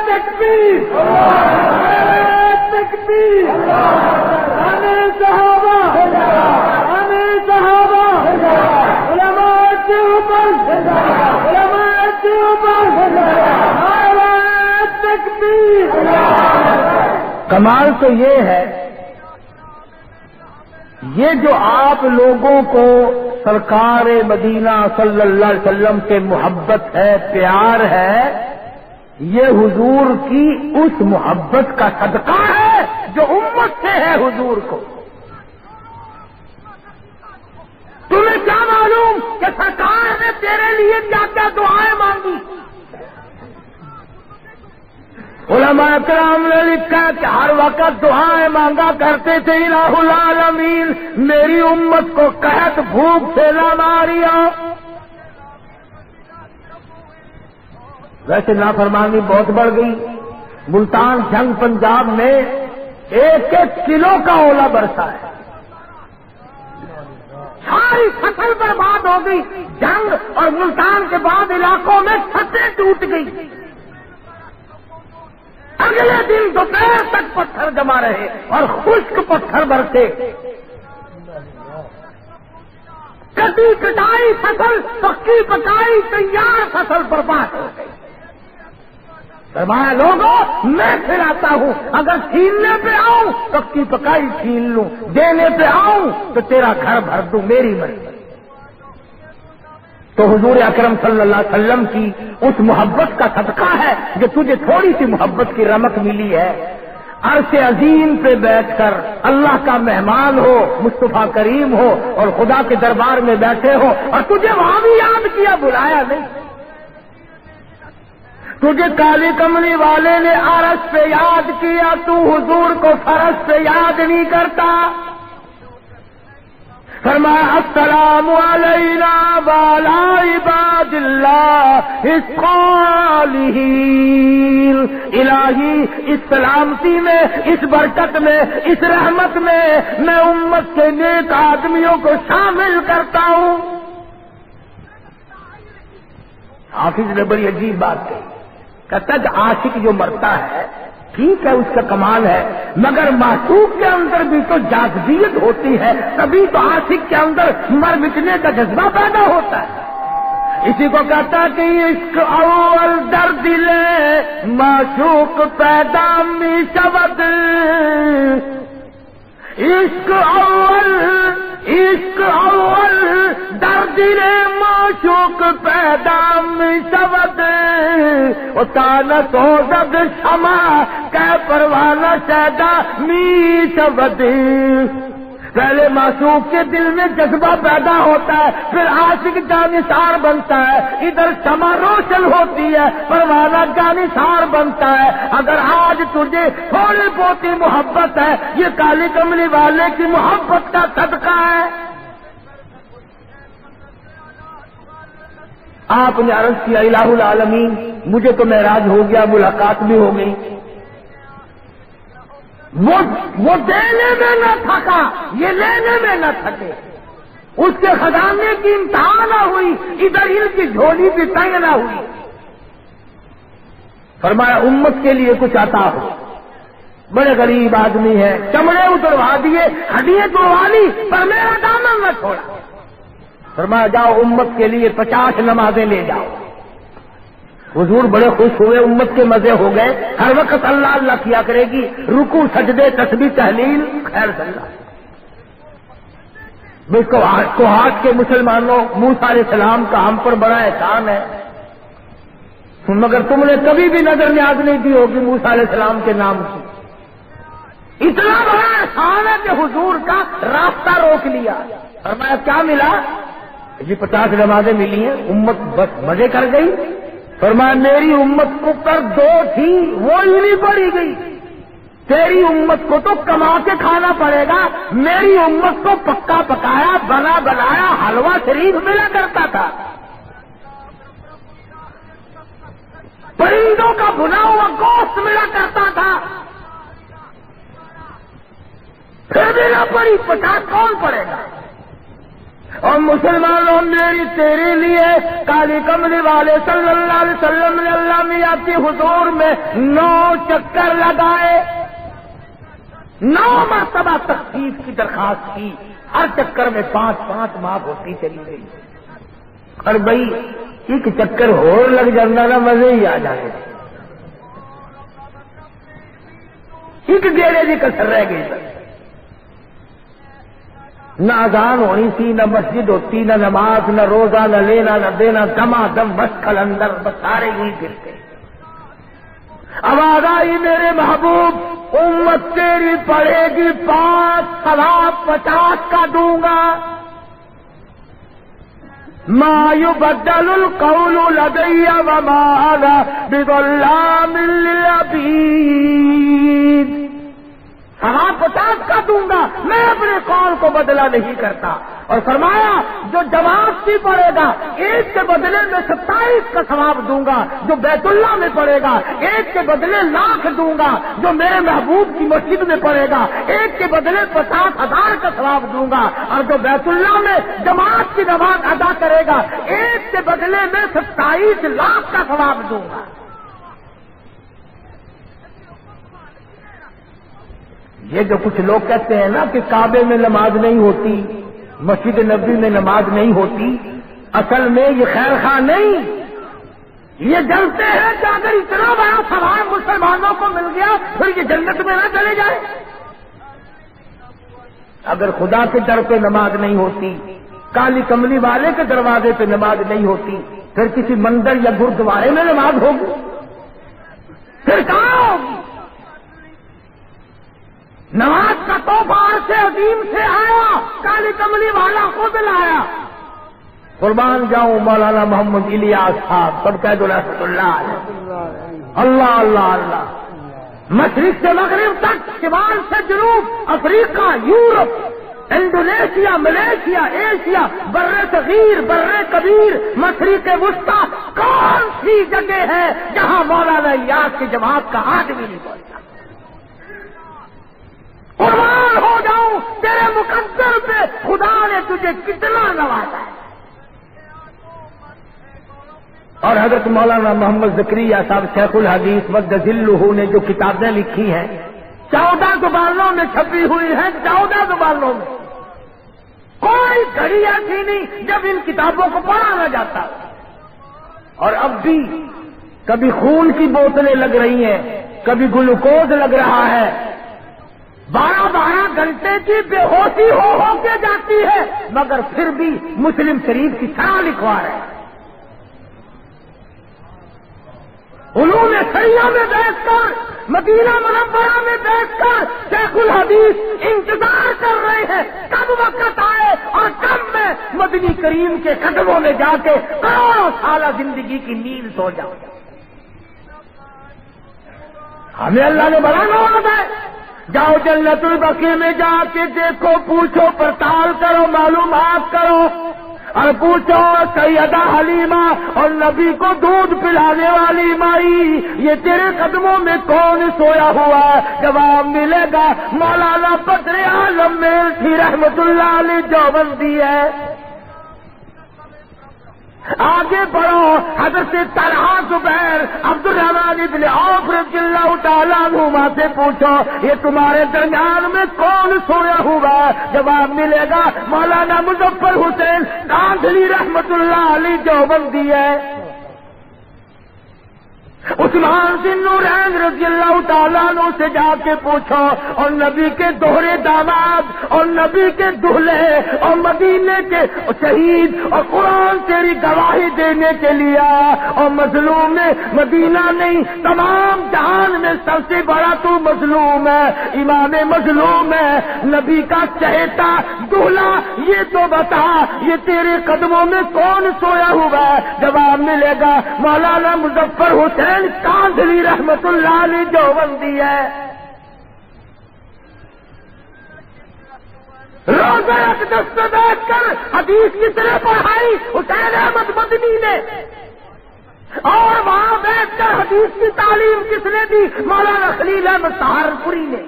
تکبیر، تکبیر، صحابہ، صحابہ، علماء دیوبند، علماء دیوبند، تکبیر۔ کمال تو یہ ہے، یہ جو آپ لوگوں کو سرکار مدینہ صلی اللہ علیہ وسلم سے محبت ہے، پیار ہے، یہ حضور کی اس محبت کا صدقہ ہے جو امت سے ہے حضور کو۔ تمہیں کیا معلوم کہ سرکار نے تیرے لیے کیا کیا دعائیں مانگی؟ علماء کرام نے لکھا کہ ہر وقت دعائیں مانگا کرتے تھے، الہ العالمین میری امت کو قحط بھوک سے نہ ماریا۔ ویسے نافرمانی بہت بڑھ گئی، ملتان جنگ پنجاب میں 1-1 کلو کا اولا برسا ہے، ساری فصل برباد ہو گئی، جنگ اور ملتان کے بعد علاقوں میں چھتیں ٹوٹ گئی۔ اگلے دن دوپہر تک پتھر جمع رہے اور خشک پتھر برسے۔ کٹی کٹائی فصل پکی پکائی تیار فصل برباد ہو گئی. فرمایا لوگوں میں پھر آتا ہوں، اگر چھیننے پہ آؤں پکی پکائی چھین لوں، دینے پہ آؤں تو تیرا گھر بھر دوں، میری مرضی. تو حضور اکرم صلی اللہ علیہ وسلم کی اس محبت کا صدقہ ہے جو تجھے تھوڑی سی محبت کی رمق ملی ہے. عرش عظیم پہ بیٹھ کر اللہ کا مہمان ہو، مصطفیٰ کریم ہو اور خدا کے دربار میں بیٹھے ہو اور تجھے وہاں بھی یاد کیا، بلایا نہیں. تجھے کالی کملی والے نے عرش پہ یاد کیا، تو حضور کو فرش پہ یاد نہیں کرتا. فرمایا السلام علینا وعلی عباد اللہ الصالحین. الہی اس سلامتی میں، اس برکت میں، اس رحمت میں میں امت کے نیک آدمیوں کو شامل کرتا ہوں. حافظ نے بڑی عجیب بات کہی، کہتا ہے عاشق جو مرتا ہے ٹھیک ہے، اس کا کمال ہے، مگر معشوق کے اندر بھی تو جاذبیت ہوتی ہے، تبھی تو عاشق کے اندر مر مٹنے کا جذبہ پیدا ہوتا ہے. اسی کو کہتا کہ عشق اول در دل معشوق پیدا می شود. عشق اول در دل معشوق پیدا می شود. و تان سوزد شمع کہ پروانہ شیدا می شود. پہلے معشوق کے دل میں جذبہ پیدا ہوتا ہے، پھر عاشق جانثار بنتا ہے، ادھر شمع روشن ہوتی ہے، پروانہ جانثار بنتا ہے. اگر آج تجھے تھوڑی بہت محبت ہے، یہ کالی کملی والے کی محبت کا صدقہ ہے. آپ نے عرض کیا الہ العالمین مجھے تو معراج ہو گیا، ملاقات بھی ہو گئی. وہ دینے میں نہ تھکا، یہ لینے میں نہ تھکے. اس کے خزانے کی انتہا نہ ہوئی، ادھر ان کی جھولی بھی تنگ نہ ہوئی. فرمایا امت کے لیے کچھ عطا ہو. بڑے غریب آدمی ہے، چمڑے اتروا دیے، ہڈیاں توڑوا لی، پر میرا دامن نہ چھوڑا. فرمایا جاؤ امت کے لیے 50 نمازیں لے جاؤ. حضور بڑے خوش ہوئے، امت کے مزے ہو گئے، ہر وقت اللہ اللہ کیا کرے گی، رکوع سجدے تسبیح تحلیل خیر صلاح. کوہاٹ کے مسلمانوں موسیٰ علیہ السلام کا ہم پر بڑا احسان ہے، مگر تم نے کبھی بھی نظر نیاز نہیں دی ہوگی موسیٰ علیہ السلام کے نام کی. اتنا بڑا احسان ہے کہ حضور کا راستہ روک لیا. فرمایا کیا ملا؟ جی 50 نمازیں ملی ہیں، امت بس مزے کر گئی. فرمایا میری امت کو کر 2 تھی وہ ہی نہیں پڑی گئی. تیری امت کو تو کما کے کھانا پڑے گا، میری امت کو پکا پکایا بنا بنایا حلوہ شریف ملا کرتا تھا، پرندوں کا بھنا ہوا گوشت ملا کرتا تھا. پھر بھی نہ پڑی 50 کون پڑے گا؟ اور مسلمانوں میری تیرے لیے کالی کملی والے صلی اللہ علیہ وسلم نے اللہ میاں کی حضور میں 9 چکر لگائے، 9 مرتبہ تخفیف کی درخواست کی، ہر چکر میں 5 معاف ہوتی چلی گئی. اور بھائی ایک چکر اور لگ جانا نا مزے ہی آ جائے. ایک گیڑے کی کسر رہ گئی، نہ اذان ہونی تھی، نہ مسجد ہوتی، نہ نماز، نہ روزہ، نہ لینا نہ دینا، دما دم مشکل اندر بس سارے ہی گرتے. آواز آئی میرے محبوب امت تیری پڑے گی 5 ثواب 50 کا دوں گا. ما يبدل القول لدي وما انا بظلام للعبيد. ثواب 50 کا دوں گا، میں اپنے قول کو بدلہ نہیں کرتا. اور فرمایا جو جماعت سے پڑے گا ایک کے بدلے میں 27 کا ثواب دوں گا، جو بیت اللہ میں پڑے گا ایک کے بدلے 1,00,000 دوں گا، جو میرے محبوب کی مسجد میں پڑے گا ایک کے بدلے 50,000 کا ثواب دوں گا، اور جو بیت اللہ میں جماعت کی نماز ادا کرے گا ایک کے بدلے میں 27 لاکھ کا ثواب دوں گا. یہ جو کچھ لوگ کہتے ہیں نا کہ کعبے میں نماز نہیں ہوتی، مسجد نبوی میں نماز نہیں ہوتی، اصل میں یہ خیر خواہ نہیں، یہ جلتے ہیں کہ اگر اتنا بڑا ثواب مسلمانوں کو مل گیا پھر یہ جنت میں نہ چلے جائیں۔ اگر خدا کے در پہ نماز نہیں ہوتی، کالی کملی والے کے دروازے پہ نماز نہیں ہوتی، پھر کسی مندر یا گردوارے میں نماز ہوگی، پھر کہاں ہوگی؟ نماز کا تحفہ سے عظیم سے آیا، کالی کملی والا خود لایا۔ قربان جاؤں مولانا محمد الیاس صاحب، سب کہہ دو رحمۃ اللہ علیہ۔ اللہ اللہ اللہ، مشرق سے مغرب تک، شمال سے جنوب، افریقہ، یورپ، انڈونیشیا، ملیشیا، ایشیا، بر صغیر، بر کبیر، مشرق وسطی، کون سی جگہ ہے جہاں مولانا الیاس کی جماعت کا آدمی نہیں پہنچا؟ قربان ہو جاؤں تیرے مقدر پہ، خدا نے تجھے کتنا نوازا ہے۔ اور حضرت مولانا محمد زکریا صاحب شیخ الحدیث مدظلہ نے جو کتابیں لکھی ہیں 14 زبانوں میں چھپی ہوئی ہیں، 14 زبانوں میں، کوئی گھڑی ایسی نہیں جب ان کتابوں کو پڑھا نہ جاتا۔ اور اب بھی کبھی خون کی بوتلیں لگ رہی ہیں، کبھی گلوکوز لگ رہا ہے، 12 گھنٹے کی بے ہوشی ہو کے جاتی ہے، مگر پھر بھی مسلم شریف کی شرح لکھوا رہے ہیں۔ علوم شریعہ میں بیٹھ کر، مدینہ منورہ میں بیٹھ کر شیخ الحدیث انتظار کر رہے ہیں کب وقت آئے اور کب میں مدنی کریم کے قدموں میں جا کے کروڑوں سالہ زندگی کی نیند سو جاؤں۔ ہمیں اللہ نے بڑا نوازا ہے۔ جاؤ جنت البقیع میں جا کے دیکھو، پوچھو، پڑتال کرو، معلومات کرو، اور پوچھو سیدہ حلیمہ اور نبی کو دودھ پلانے والی مائی، یہ تیرے قدموں میں کون سویا ہوا ہے؟ جواب ملے گا مولانا بدر عالم میلٹھی رحمت اللہ علیہ دیوبندی ہے۔ آگے بڑھو، حضرت طلحہ، زبیر، عبد الرحمن ابن عوف رضی اللہ تعالیٰ عنہما سے پوچھو یہ تمہارے درمیان میں کون سویا ہوا ہے؟ جواب ملے گا مولانا مظفر حسین کاندھلی رحمت اللہ علیہ دیوبندی ہے۔ عثمان بن نورین رضی اللہ تعالیٰ عنہ سے جا کے پوچھو، اور نبی کے دوہرے داماد اور نبی کے دولہے اور مدینے کے شہید اور قرآن تیری گواہی دینے کے لیے، اور مظلوم نے مدینہ نہیں تمام جہان میں سب سے بڑا تو مظلوم ہے، امام مظلوم ہے، نبی کا چہیتا دولہا، یہ تو بتا یہ تیرے قدموں میں کون سویا ہوا ہے؟ جواب ملے گا مولانا مظفر حسین کاندھلی رحمت اللہ علیہ دیوبندی ہے۔ روزہ اقدس میں بیٹھ کر حدیث کس نے پڑھائی؟ حسین احمد مدنی نے۔ اور وہاں بیٹھ کر حدیث کی تعلیم کس نے دی؟ مولانا خلیل احمد سہارنپوری نے۔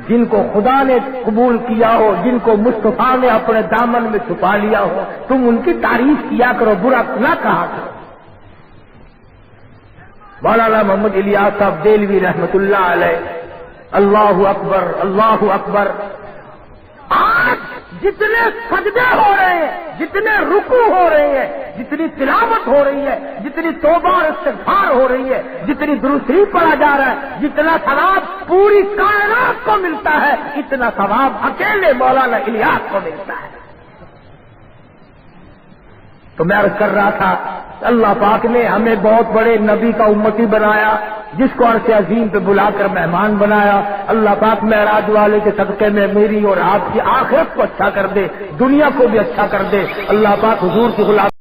جن کو خدا نے قبول کیا ہو، جن کو مصطفیٰ نے اپنے دامن میں چھپا لیا ہو، تم ان کی تعریف کیا کرو، برا نہ کہا کرو۔ مولانا محمد الیاس صاحب دہلوی رحمت اللہ علیہ، اللہ اکبر اللہ اکبر۔ آج جتنے سجدے ہو رہے ہیں، جتنے رکوع ہو رہے ہیں، جتنی تلاوت ہو رہی ہے، جتنی توبہ اور استغفار ہو رہی ہے، جتنی درود شریف پڑھا جا رہا ہے، جتنا ثواب پوری کائنات کو ملتا ہے، اتنا ثواب اکیلے مولانا الیاس کو ملتا ہے۔ تو میں عرض کر رہا تھا اللہ پاک نے ہمیں بہت بڑے نبی کا امتی بنایا، جس کو عرش عظیم پہ بلا کر مہمان بنایا۔ اللہ پاک معراج والے کے صدقے میں میری اور آپ کی آخرت کو اچھا کر دے، دنیا کو بھی اچھا کر دے۔ اللہ پاک حضور کی غلام